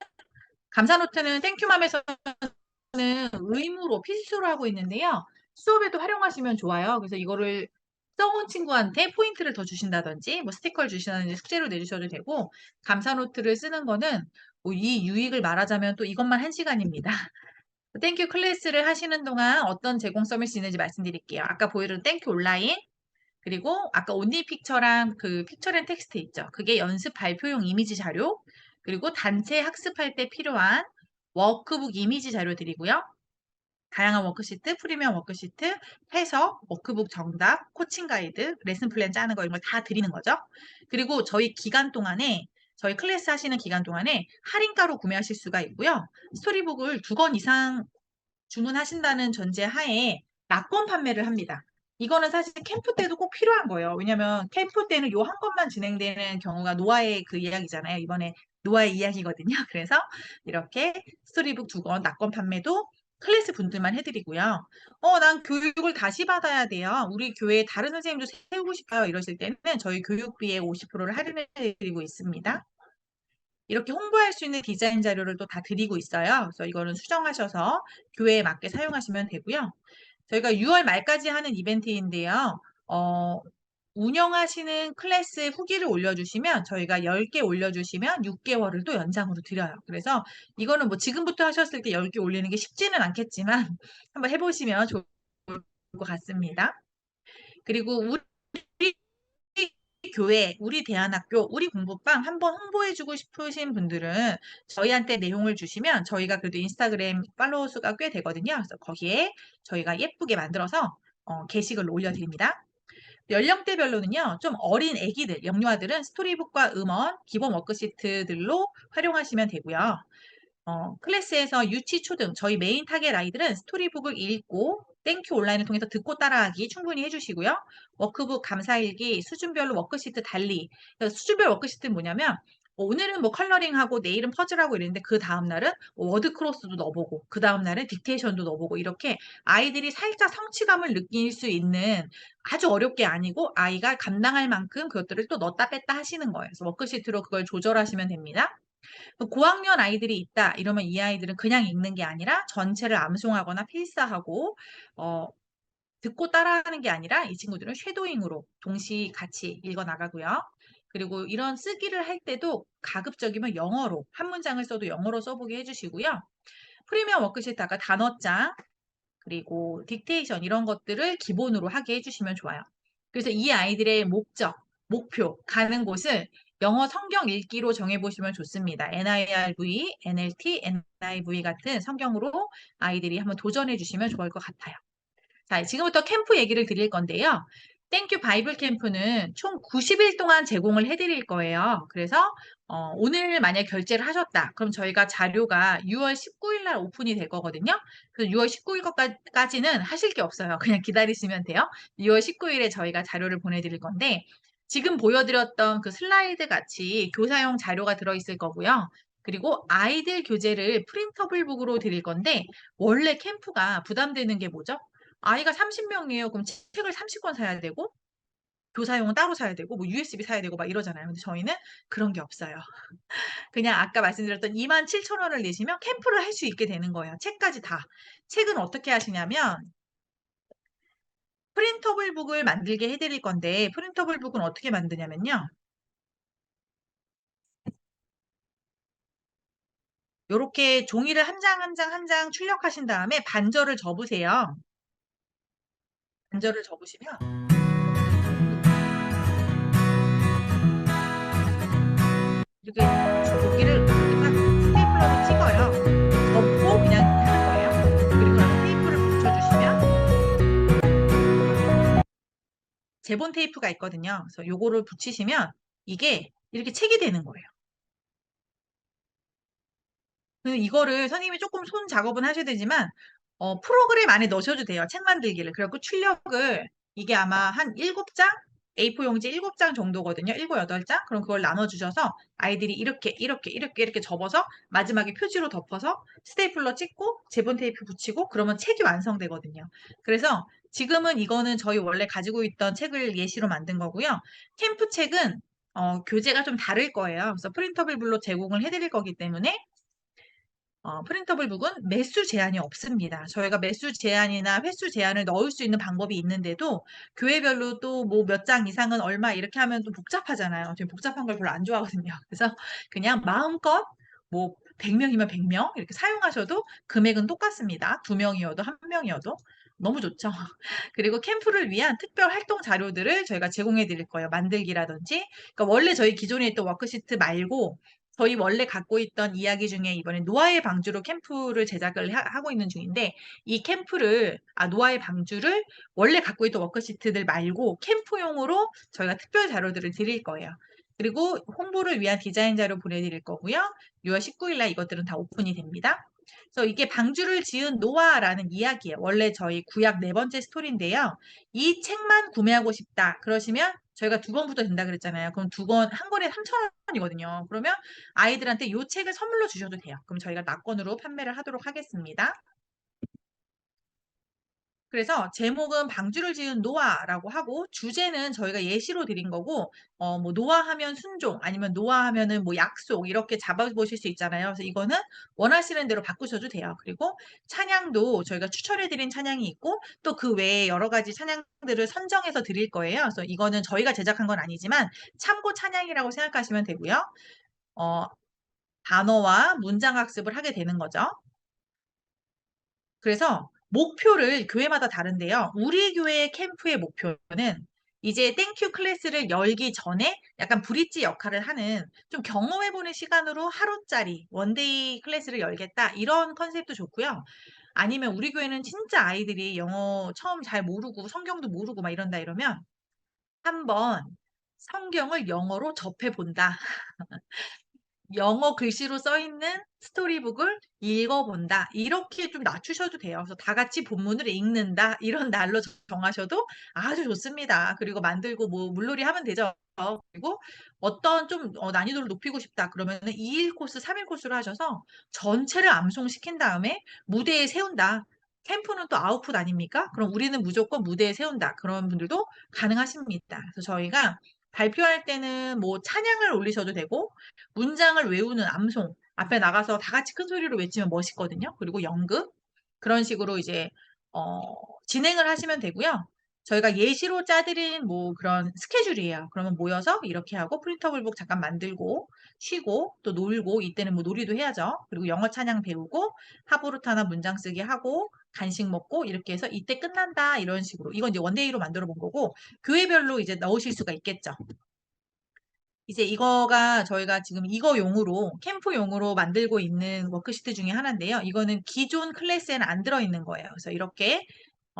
감사 노트는 땡큐맘에서는 의무로 필수로 하고 있는데요. 수업에도 활용하시면 좋아요. 그래서 이거를 써온 친구한테 포인트를 더 주신다든지 뭐 스티커를 주시다든지 숙제로 내주셔도 되고 감사 노트를 쓰는 거는 뭐이 유익을 말하자면 또 이것만 1시간입니다. 땡큐 클래스를 하시는 동안 어떤 제공 서비스 있는지 말씀드릴게요. 아까 보여드린 땡큐 온라인 그리고 아까 온리 픽처랑 그 픽처 앤 텍스트 있죠. 그게 연습 발표용 이미지 자료 그리고 단체 학습할 때 필요한 워크북 이미지 자료 드리고요. 다양한 워크시트, 프리미엄 워크시트, 해석, 워크북 정답, 코칭 가이드, 레슨 플랜 짜는 거 이런 걸 다 드리는 거죠. 그리고 저희 기간 동안에 저희 클래스 하시는 기간 동안에 할인가로 구매하실 수가 있고요. 스토리북을 2권 이상 주문하신다는 전제 하에 낙권 판매를 합니다. 이거는 사실 캠프 때도 꼭 필요한 거예요. 왜냐면 캠프 때는 요 한 건만 진행되는 경우가 노아의 그 이야기잖아요. 이번에 노아의 이야기거든요. 그래서 이렇게 스토리북 2권 낙권 판매도 클래스 분들만 해드리고요. 난 교육을 다시 받아야 돼요. 우리 교회에 다른 선생님도 세우고 싶어요. 이러실 때는 저희 교육비의 50%를 할인해 드리고 있습니다. 이렇게 홍보할 수 있는 디자인 자료를 또 다 드리고 있어요. 그래서 이거는 수정하셔서 교회에 맞게 사용하시면 되고요. 저희가 6월 말까지 하는 이벤트인데요. 운영하시는 클래스 후기를 올려주시면 저희가 10개 올려주시면 6개월을 또 연장으로 드려요. 그래서 이거는 뭐 지금부터 하셨을 때 10개 올리는 게 쉽지는 않겠지만 한번 해보시면 좋을 것 같습니다. 그리고 우리 교회, 우리 대안학교, 우리 공부방 한번 홍보해주고 싶으신 분들은 저희한테 내용을 주시면 저희가 그래도 인스타그램 팔로워 수가 꽤 되거든요. 그래서 거기에 저희가 예쁘게 만들어서 게시글을 올려드립니다. 연령대별로는요, 좀 어린 애기들, 영유아들은 스토리북과 음원, 기본 워크시트들로 활용하시면 되고요. 클래스에서 유치, 초등, 저희 메인 타겟 아이들은 스토리북을 읽고 땡큐 온라인을 통해서 듣고 따라하기 충분히 해주시고요. 워크북, 감사일기, 수준별로 워크시트 달리. 수준별 워크시트는 뭐냐면 오늘은 뭐 컬러링하고 내일은 퍼즐하고 이랬는데 그 다음날은 워드 크로스도 넣어보고 그 다음날은 딕테이션도 넣어보고 이렇게 아이들이 살짝 성취감을 느낄 수 있는 아주 어렵게 아니고 아이가 감당할 만큼 그것들을 또 넣었다 뺐다 하시는 거예요. 그래서 워크시트로 그걸 조절하시면 됩니다. 고학년 아이들이 있다 이러면 이 아이들은 그냥 읽는 게 아니라 전체를 암송하거나 필사하고 듣고 따라하는 게 아니라 이 친구들은 쉐도잉으로 동시 같이 읽어 나가고요. 그리고 이런 쓰기를 할 때도 가급적이면 영어로 한 문장을 써도 영어로 써보게 해주시고요. 프리미엄 워크시트 아까 단어장 그리고 딕테이션 이런 것들을 기본으로 하게 해주시면 좋아요. 그래서 이 아이들의 목적, 목표, 가는 곳을 영어 성경 읽기로 정해보시면 좋습니다. NIRV, NLT, NIV 같은 성경으로 아이들이 한번 도전해 주시면 좋을 것 같아요. 자, 지금부터 캠프 얘기를 드릴 건데요. 땡큐 바이블 캠프는 총 90일 동안 제공을 해드릴 거예요. 그래서 오늘 만약 결제를 하셨다. 그럼 저희가 자료가 6월 19일 날 오픈이 될 거거든요. 그래서 6월 19일까지는 하실 게 없어요. 그냥 기다리시면 돼요. 6월 19일에 저희가 자료를 보내드릴 건데 지금 보여드렸던 그 슬라이드 같이 교사용 자료가 들어있을 거고요. 그리고 아이들 교재를 프린터블북으로 드릴 건데 원래 캠프가 부담되는 게 뭐죠? 아이가 30명이에요. 그럼 책을 30권 사야 되고 교사용은 따로 사야 되고 뭐 USB 사야 되고 막 이러잖아요. 근데 저희는 그런 게 없어요. 그냥 아까 말씀드렸던 27,000원을 내시면 캠프를 할 수 있게 되는 거예요. 책까지 다. 책은 어떻게 하시냐면 프린터블북을 만들게 해드릴 건데 프린터블북은 어떻게 만드냐면요. 이렇게 종이를 한 장 한 장 한 장 출력하신 다음에 반절을 접으세요. 반절을 접으시면 이렇게 여기를 스테이플러로 찍어요. 접고 그냥 하는 거예요. 그리고 제본 테이프가 있거든요. 그래서 요거를 붙이시면 이게 이렇게 책이 되는 거예요. 이거를 선생님이 조금 손 작업은 하셔야 되지만 프로그램 안에 넣으셔도 돼요. 책 만들기를. 그래갖고 출력을 이게 아마 한 7장? A4 용지 7장 정도거든요. 7, 8장? 그럼 그걸 나눠주셔서 아이들이 이렇게 접어서 마지막에 표지로 덮어서 스테이플러 찍고 제본 테이프 붙이고 그러면 책이 완성되거든요. 그래서 지금은 이거는 저희 원래 가지고 있던 책을 예시로 만든 거고요. 캠프 책은 교재가 좀 다를 거예요. 그래서 프린터블 블로 제공을 해드릴 거기 때문에 프린터블 북은 매수 제한이 없습니다. 저희가 매수 제한이나 횟수 제한을 넣을 수 있는 방법이 있는데도 교회별로 또 뭐 몇 장 이상은 얼마 이렇게 하면 좀 복잡하잖아요. 저희 복잡한 걸 별로 안 좋아하거든요. 그래서 그냥 마음껏 뭐 100명이면 100명 이렇게 사용하셔도 금액은 똑같습니다. 2명이어도 1명이어도 너무 좋죠. 그리고 캠프를 위한 특별 활동 자료들을 저희가 제공해 드릴 거예요. 만들기라든지. 그러니까 원래 저희 기존에 있던 워크시트 말고 저희 원래 갖고 있던 이야기 중에 이번에 노아의 방주로 캠프를 제작을 하고 있는 중인데 이 노아의 방주를 원래 갖고 있던 워크시트들 말고 캠프용으로 저희가 특별 자료들을 드릴 거예요. 그리고 홍보를 위한 디자인 자료 보내드릴 거고요. 6월 19일 날 이것들은 다 오픈이 됩니다. 그래서 이게 방주를 지은 노아라는 이야기예요. 원래 저희 구약 4번째 스토리인데요. 이 책만 구매하고 싶다. 그러시면 저희가 2권부터 된다 그랬잖아요. 그럼 2권, 한 권에 3,000원이거든요. 그러면 아이들한테 이 책을 선물로 주셔도 돼요. 그럼 저희가 낙권으로 판매를 하도록 하겠습니다. 그래서 제목은 방주를 지은 노아라고 하고 주제는 저희가 예시로 드린 거고 뭐 노아하면 순종 아니면 노아하면은 뭐 약속 이렇게 잡아보실 수 있잖아요. 그래서 이거는 원하시는 대로 바꾸셔도 돼요. 그리고 찬양도 저희가 추천해 드린 찬양이 있고 또 그 외에 여러 가지 찬양들을 선정해서 드릴 거예요. 그래서 이거는 저희가 제작한 건 아니지만 참고 찬양이라고 생각하시면 되고요. 어, 단어와 문장 학습을 하게 되는 거죠. 그래서 목표를 교회마다 다른데요. 우리 교회 캠프의 목표는 이제 땡큐 클래스를 열기 전에 약간 브릿지 역할을 하는 좀 경험해보는 시간으로 하루짜리 원데이 클래스를 열겠다. 이런 컨셉도 좋고요. 아니면 우리 교회는 진짜 아이들이 영어 처음 잘 모르고 성경도 모르고 막 이런다 이러면 한번 성경을 영어로 접해본다. 영어 글씨로 써 있는 스토리북을 읽어본다. 이렇게 좀 낮추셔도 돼요. 그래서 다 같이 본문을 읽는다. 이런 날로 정하셔도 아주 좋습니다. 그리고 만들고 뭐 물놀이 하면 되죠. 그리고 어떤 좀 난이도를 높이고 싶다. 그러면은 2일 코스, 3일 코스로 하셔서 전체를 암송시킨 다음에 무대에 세운다. 캠프는 또 아웃풋 아닙니까? 그럼 우리는 무조건 무대에 세운다. 그런 분들도 가능하십니다. 그래서 저희가 발표할 때는 뭐 찬양을 올리셔도 되고 문장을 외우는 암송 앞에 나가서 다 같이 큰 소리로 외치면 멋있거든요. 그리고 연극 그런 식으로 이제 어, 진행을 하시면 되고요. 저희가 예시로 짜드린 뭐 그런 스케줄이에요. 그러면 모여서 이렇게 하고 프린터블북 잠깐 만들고 쉬고 또 놀고 이때는 뭐 놀이도 해야죠. 그리고 영어 찬양 배우고 하부르타나 문장 쓰기 하고 간식 먹고 이렇게 해서 이때 끝난다 이런 식으로 이건 이제 원데이로 만들어 본 거고 교회별로 이제 넣으실 수가 있겠죠. 이제 이거가 저희가 지금 이거용으로 캠프용으로 만들고 있는 워크시트 중에 하나인데요. 이거는 기존 클래스에는 안 들어있는 거예요. 그래서 이렇게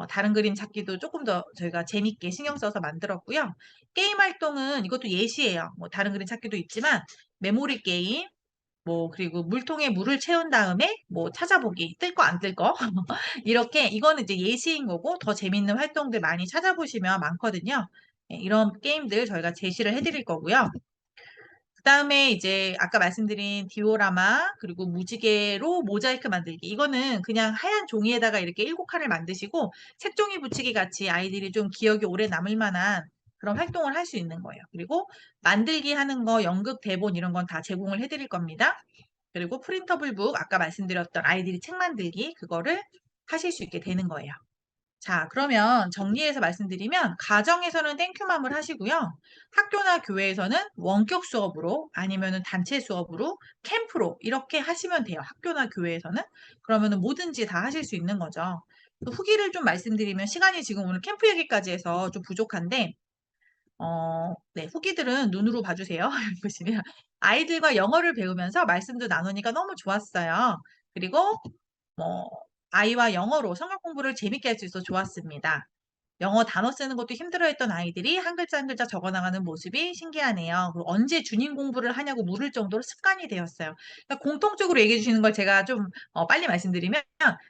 다른 그림 찾기도 조금 더 저희가 재밌게 신경 써서 만들었고요. 게임 활동은 이것도 예시예요. 뭐 다른 그림 찾기도 있지만 메모리 게임, 뭐 그리고 물통에 물을 채운 다음에 뭐 찾아보기 뜰 거 안 뜰 거 이렇게 이거는 이제 예시인 거고 더 재밌는 활동들 많이 찾아보시면 많거든요. 네, 이런 게임들 저희가 제시를 해드릴 거고요. 그다음에 이제 아까 말씀드린 디오라마 그리고 무지개로 모자이크 만들기. 이거는 그냥 하얀 종이에다가 이렇게 7칸을 만드시고 색종이 붙이기 같이 아이들이 좀 기억이 오래 남을 만한 그런 활동을 할 수 있는 거예요. 그리고 만들기 하는 거, 연극, 대본 이런 건 다 제공을 해드릴 겁니다. 그리고 프린터블북 아까 말씀드렸던 아이들이 책 만들기 그거를 하실 수 있게 되는 거예요. 자, 그러면 정리해서 말씀드리면 가정에서는 땡큐맘을 하시고요. 학교나 교회에서는 원격 수업으로 아니면은 단체 수업으로 캠프로 이렇게 하시면 돼요. 학교나 교회에서는. 그러면은 뭐든지 다 하실 수 있는 거죠. 또 후기를 좀 말씀드리면 시간이 지금 오늘 캠프 얘기까지 해서 좀 부족한데 네, 후기들은 눈으로 봐주세요. 여기 보시면 아이들과 영어를 배우면서 말씀도 나누니까 너무 좋았어요. 그리고 뭐 아이와 영어로 성경 공부를 재밌게 할 수 있어서 좋았습니다. 영어 단어 쓰는 것도 힘들어했던 아이들이 한 글자 한 글자 적어 나가는 모습이 신기하네요. 그리고 언제 주님 공부를 하냐고 물을 정도로 습관이 되었어요. 그러니까 공통적으로 얘기해 주시는 걸 제가 좀 빨리 말씀드리면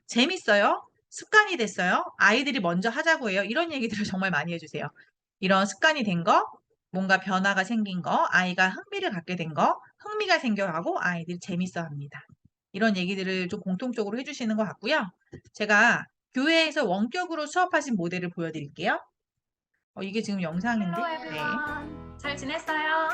재밌어요. 습관이 됐어요. 아이들이 먼저 하자고 해요. 이런 얘기들을 정말 많이 해주세요. 이런 습관이 된 거, 뭔가 변화가 생긴 거, 아이가 흥미를 갖게 된 거, 흥미가 생겨가고 아이들이 재밌어 합니다. 이런 얘기들을 좀 공통적으로 해주시는 것 같고요. 제가 교회에서 원격으로 수업하신 모델을 보여드릴게요. 이게 지금 영상인데. Hello 네. everyone. 잘 지냈어요?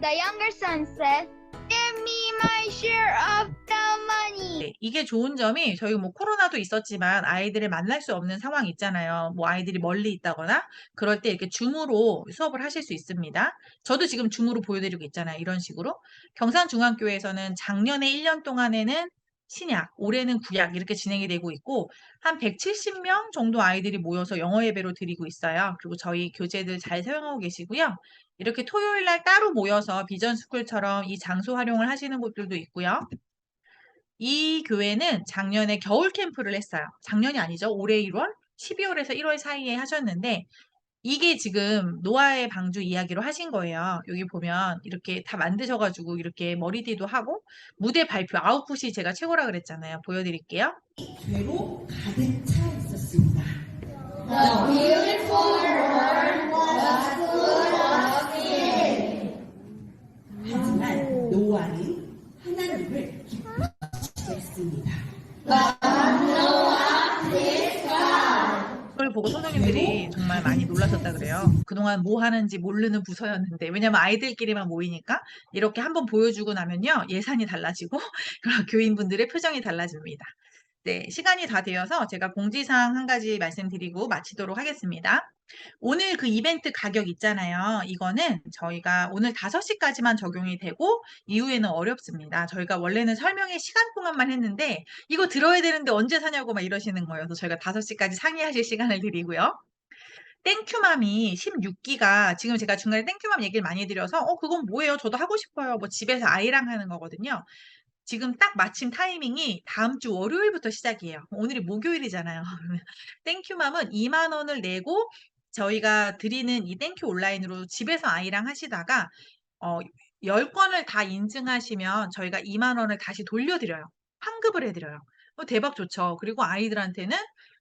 The younger son said, "Give me my share of the money." 네, 이게 좋은 점이 저희 뭐 코로나도 있었지만 아이들을 만날 수 없는 상황 있잖아요. 뭐 아이들이 멀리 있다거나 그럴 때 이렇게 줌으로 수업을 하실 수 있습니다. 저도 지금 줌으로 보여드리고 있잖아요. 이런 식으로. 경산중앙교회에서는 작년에 1년 동안에는 신약, 올해는 구약 이렇게 진행이 되고 있고 한 170명 정도 아이들이 모여서 영어 예배로 드리고 있어요. 그리고 저희 교재들 잘 사용하고 계시고요. 이렇게 토요일 날 따로 모여서 비전 스쿨처럼 이 장소 활용을 하시는 곳들도 있고요. 이 교회는 작년에 겨울 캠프를 했어요. 작년이 아니죠. 올해 1월, 12월에서 1월 사이에 하셨는데 이게 지금 노아의 방주 이야기로 하신 거예요. 여기 보면 이렇게 다 만드셔가지고 이렇게 머리띠도 하고 무대 발표 아웃풋이 제가 최고라 그랬잖아요. 보여드릴게요. 죄로 가득 차 있었습니다. 하지만 노아는 하나님을 기쁘시게 했습니다. 그걸 보고 선생님들이 정말 많이 놀라셨다 그래요. 그동안 뭐 하는지 모르는 부서였는데 왜냐면 아이들끼리만 모이니까 이렇게 한번 보여주고 나면요 예산이 달라지고 교인분들의 표정이 달라집니다. 네, 시간이 다 되어서 제가 공지사항 한 가지 말씀드리고 마치도록 하겠습니다. 오늘 그 이벤트 가격 있잖아요. 이거는 저희가 오늘 5시까지만 적용이 되고 이후에는 어렵습니다. 저희가 원래는 설명회 시간 동안만 했는데 이거 들어야 되는데 언제 사냐고 막 이러시는 거예요. 그래서 저희가 5시까지 상의하실 시간을 드리고요. 땡큐맘이 16기가 지금 제가 중간에 땡큐맘 얘기를 많이 드려서 그건 뭐예요? 저도 하고 싶어요. 뭐 집에서 아이랑 하는 거거든요. 지금 딱 마침 타이밍이 다음 주 월요일부터 시작이에요. 오늘이 목요일이잖아요. 땡큐맘은 2만 원을 내고 저희가 드리는 이 땡큐 온라인으로 집에서 아이랑 하시다가 10건을 다 인증하시면 저희가 2만 원을 다시 돌려드려요. 환급을 해드려요. 대박 좋죠. 그리고 아이들한테는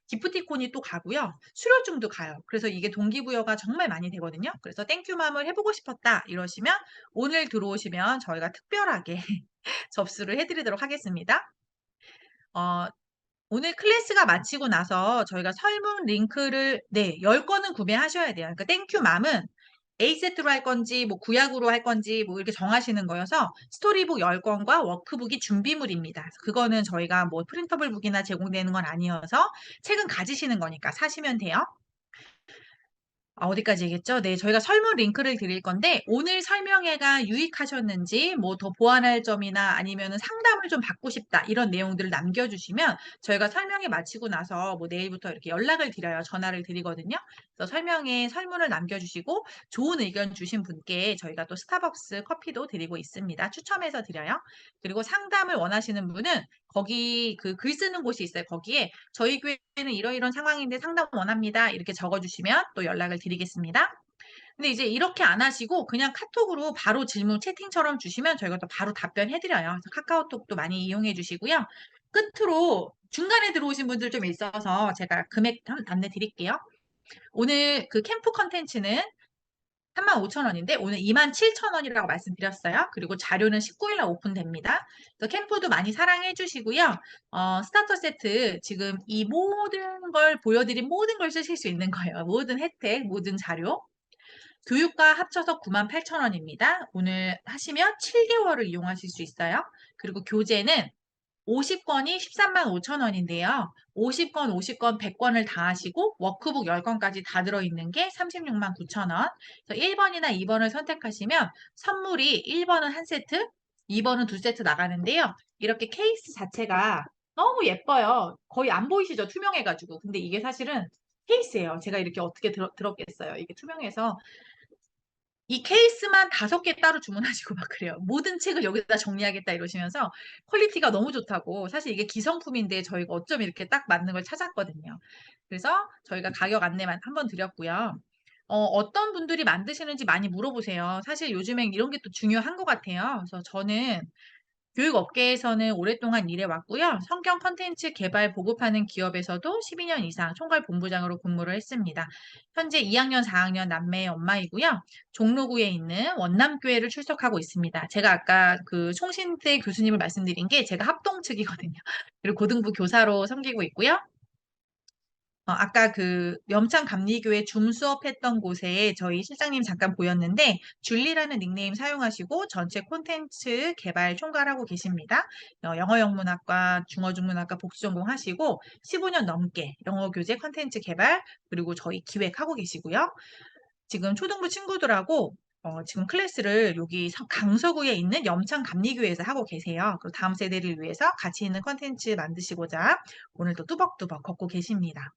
기프티콘이 또 가고요. 수료증도 가요. 그래서 이게 동기부여가 정말 많이 되거든요. 그래서 땡큐맘을 해보고 싶었다 이러시면 오늘 들어오시면 저희가 특별하게 접수를 해드리도록 하겠습니다. 오늘 클래스가 마치고 나서 저희가 설문 링크를 10건은 구매하셔야 돼요. 그러니까 땡큐맘은 A세트로 할 건지 뭐 구약으로 할 건지 뭐 이렇게 정하시는 거여서 스토리북 10건과 워크북이 준비물입니다. 그거는 저희가 뭐 프린터블 북이나 제공되는 건 아니어서 책은 가지시는 거니까 사시면 돼요. 어디까지 얘기했죠? 네, 저희가 설문 링크를 드릴 건데 오늘 설명회가 유익하셨는지 뭐 더 보완할 점이나 아니면 상담을 좀 받고 싶다 이런 내용들을 남겨주시면 저희가 설명회 마치고 나서 뭐 내일부터 이렇게 연락을 드려요. 전화를 드리거든요. 그래서 설명회 설문을 남겨주시고 좋은 의견 주신 분께 저희가 또 스타벅스 커피도 드리고 있습니다. 추첨해서 드려요. 그리고 상담을 원하시는 분은 거기 그 글 쓰는 곳이 있어요. 거기에 저희 교회는 이러이런 상황인데 상담 원합니다. 이렇게 적어주시면 또 연락을 드리겠습니다. 근데 이제 이렇게 안 하시고 그냥 카톡으로 바로 질문 채팅처럼 주시면 저희가 또 바로 답변해드려요. 그래서 카카오톡도 많이 이용해 주시고요. 끝으로 중간에 들어오신 분들 좀 있어서 제가 금액 안내 드릴게요. 오늘 그 캠프 컨텐츠는 35,000원인데 오늘 27,000원이라고 말씀드렸어요. 그리고 자료는 19일날 오픈됩니다. 그래서 캠프도 많이 사랑해 주시고요. 스타터 세트 지금 이 모든 걸 보여드린 모든 걸 쓰실 수 있는 거예요. 모든 혜택, 모든 자료. 교육과 합쳐서 98,000원입니다. 오늘 하시면 7개월을 이용하실 수 있어요. 그리고 교재는 50건이 135,000원인데요. 50건, 50건, 100건을 다 하시고 워크북 10건까지 다 들어있는 게 369,000원. 그래서 1번이나 2번을 선택하시면 선물이 1번은 한 세트, 2번은 두 세트 나가는데요. 이렇게 케이스 자체가 너무 예뻐요. 거의 안 보이시죠? 투명해가지고. 근데 이게 사실은 케이스예요. 제가 이렇게 어떻게 들었겠어요. 이게 투명해서 이 케이스만 5개 따로 주문하시고 막 그래요. 모든 책을 여기다 정리하겠다 이러시면서 퀄리티가 너무 좋다고. 사실 이게 기성품인데 저희가 어쩜 이렇게 딱 맞는 걸 찾았거든요. 그래서 저희가 가격 안내만 한번 드렸고요. 어떤 분들이 만드시는지 많이 물어보세요. 사실 요즘엔 이런 게 또 중요한 것 같아요. 그래서 저는 교육 업계에서는 오랫동안 일해왔고요. 성경 콘텐츠 개발 보급하는 기업에서도 12년 이상 총괄 본부장으로 근무를 했습니다. 현재 2학년, 4학년 남매의 엄마이고요. 종로구에 있는 원남교회를 출석하고 있습니다. 제가 아까 그 총신대 교수님을 말씀드린 게 제가 합동 측이거든요. 그리고 고등부 교사로 섬기고 있고요. 아까 그 염창 감리교회 줌 수업했던 곳에 저희 실장님 잠깐 보였는데 줄리라는 닉네임 사용하시고 전체 콘텐츠 개발 총괄하고 계십니다. 영어 영문학과, 중어 중문학과 복수 전공하시고 15년 넘게 영어 교재 콘텐츠 개발 그리고 저희 기획하고 계시고요. 지금 초등부 친구들하고 지금 클래스를 여기 강서구에 있는 염창 감리교회에서 하고 계세요. 그리고 다음 세대를 위해서 가치 있는 콘텐츠 만드시고자 오늘도 뚜벅뚜벅 걷고 계십니다.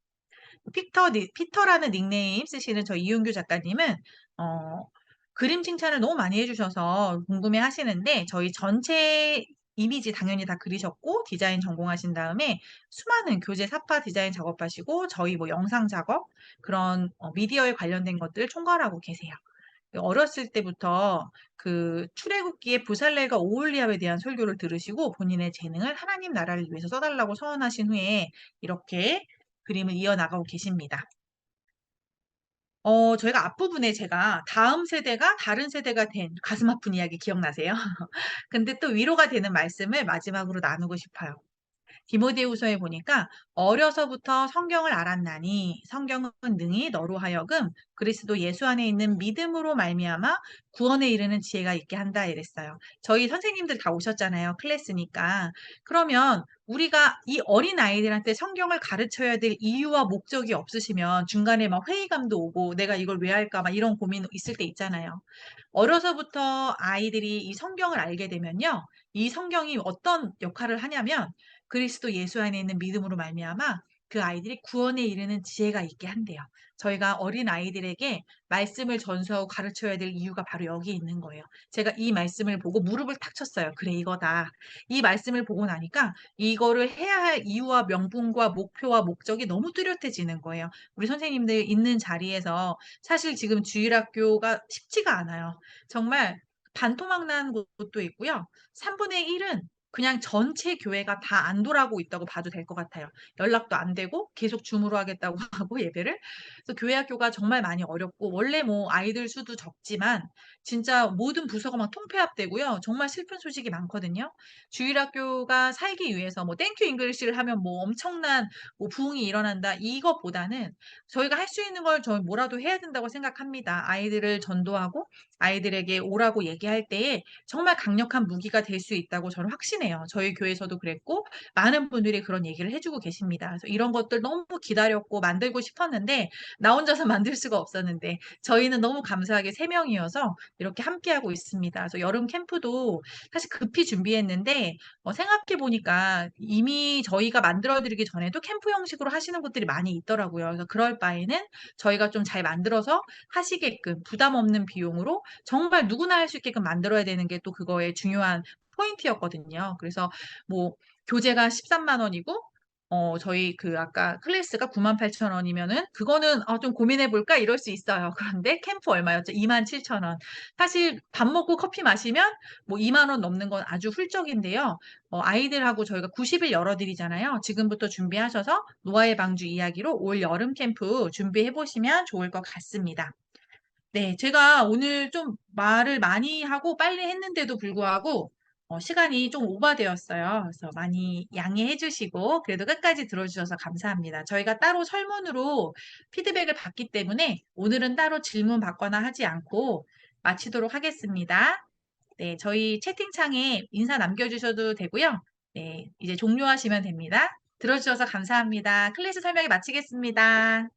피터라는 닉네임 쓰시는 저 이윤규 작가님은 어, 그림 칭찬을 너무 많이 해주셔서 궁금해 하시는데 저희 전체 이미지 당연히 다 그리셨고 디자인 전공하신 다음에 수많은 교재 사파 디자인 작업하시고 저희 뭐 영상 작업 그런 미디어에 관련된 것들 총괄하고 계세요. 어렸을 때부터 그 출애굽기의 부살렐과 오홀리압에 대한 설교를 들으시고 본인의 재능을 하나님 나라를 위해서 써달라고 서원하신 후에 이렇게 그림을 이어나가고 계십니다. 저희가 앞부분에 제가 다음 세대가 다른 세대가 된 가슴 아픈 이야기 기억나세요? 근데 또 위로가 되는 말씀을 마지막으로 나누고 싶어요. 디모데후서에 보니까 어려서부터 성경을 알았나니 성경은 능히 너로 하여금 그리스도 예수 안에 있는 믿음으로 말미암아 구원에 이르는 지혜가 있게 한다 이랬어요. 저희 선생님들 다 오셨잖아요. 클래스니까. 그러면 우리가 이 어린 아이들한테 성경을 가르쳐야 될 이유와 목적이 없으시면 중간에 막 회의감도 오고 내가 이걸 왜 할까 막 이런 고민 있을 때 있잖아요. 어려서부터 아이들이 이 성경을 알게 되면요. 이 성경이 어떤 역할을 하냐면 그리스도 예수 안에 있는 믿음으로 말미암아 그 아이들이 구원에 이르는 지혜가 있게 한대요. 저희가 어린 아이들에게 말씀을 전수하고 가르쳐야 될 이유가 바로 여기 있는 거예요. 제가 이 말씀을 보고 무릎을 탁 쳤어요. 그래, 이거다. 이 말씀을 보고 나니까 이거를 해야 할 이유와 명분과 목표와 목적이 너무 뚜렷해지는 거예요. 우리 선생님들 있는 자리에서 사실 지금 주일학교가 쉽지가 않아요. 정말 반토막 난 곳도 있고요. 3분의 1은 그냥 전체 교회가 다 안 돌아가고 있다고 봐도 될 것 같아요. 연락도 안 되고 계속 줌으로 하겠다고 하고 예배를. 그래서 교회 학교가 정말 많이 어렵고 원래 뭐 아이들 수도 적지만 진짜 모든 부서가 막 통폐합되고요. 정말 슬픈 소식이 많거든요. 주일학교가 살기 위해서 뭐 땡큐 잉글리시를 하면 뭐 엄청난 뭐 부흥이 일어난다 이것보다는 저희가 할 수 있는 걸 저희 뭐라도 해야 된다고 생각합니다. 아이들을 전도하고 아이들에게 오라고 얘기할 때에 정말 강력한 무기가 될 수 있다고 저는 확신해요. 저희 교회에서도 그랬고 많은 분들이 그런 얘기를 해주고 계십니다. 그래서 이런 것들 너무 기다렸고 만들고 싶었는데 나 혼자서 만들 수가 없었는데 저희는 너무 감사하게 3명이어서 이렇게 함께하고 있습니다. 그래서 여름 캠프도 사실 급히 준비했는데 생각해 보니까 이미 저희가 만들어드리기 전에도 캠프 형식으로 하시는 곳들이 많이 있더라고요. 그래서 그럴 바에는 저희가 좀 잘 만들어서 하시게끔 부담 없는 비용으로 정말 누구나 할 수 있게끔 만들어야 되는 게 또 그거의 중요한 포인트였거든요. 그래서 뭐 교재가 13만 원이고 저희 그 아까 클래스가 98,000원이면은 그거는 좀 고민해 볼까 이럴 수 있어요. 그런데 캠프 얼마였죠? 27,000원. 사실 밥 먹고 커피 마시면 뭐 2만 원 넘는 건 아주 훌쩍인데요. 아이들하고 저희가 90일 열어드리잖아요. 지금부터 준비하셔서 노아의 방주 이야기로 올 여름 캠프 준비해 보시면 좋을 것 같습니다. 네, 제가 오늘 좀 말을 많이 하고 빨리 했는데도 불구하고 시간이 좀 오버되었어요. 그래서 많이 양해해 주시고 그래도 끝까지 들어주셔서 감사합니다. 저희가 따로 설문으로 피드백을 받기 때문에 오늘은 따로 질문 받거나 하지 않고 마치도록 하겠습니다. 네, 저희 채팅창에 인사 남겨주셔도 되고요. 네, 이제 종료하시면 됩니다. 들어주셔서 감사합니다. 클래스 설명이 마치겠습니다.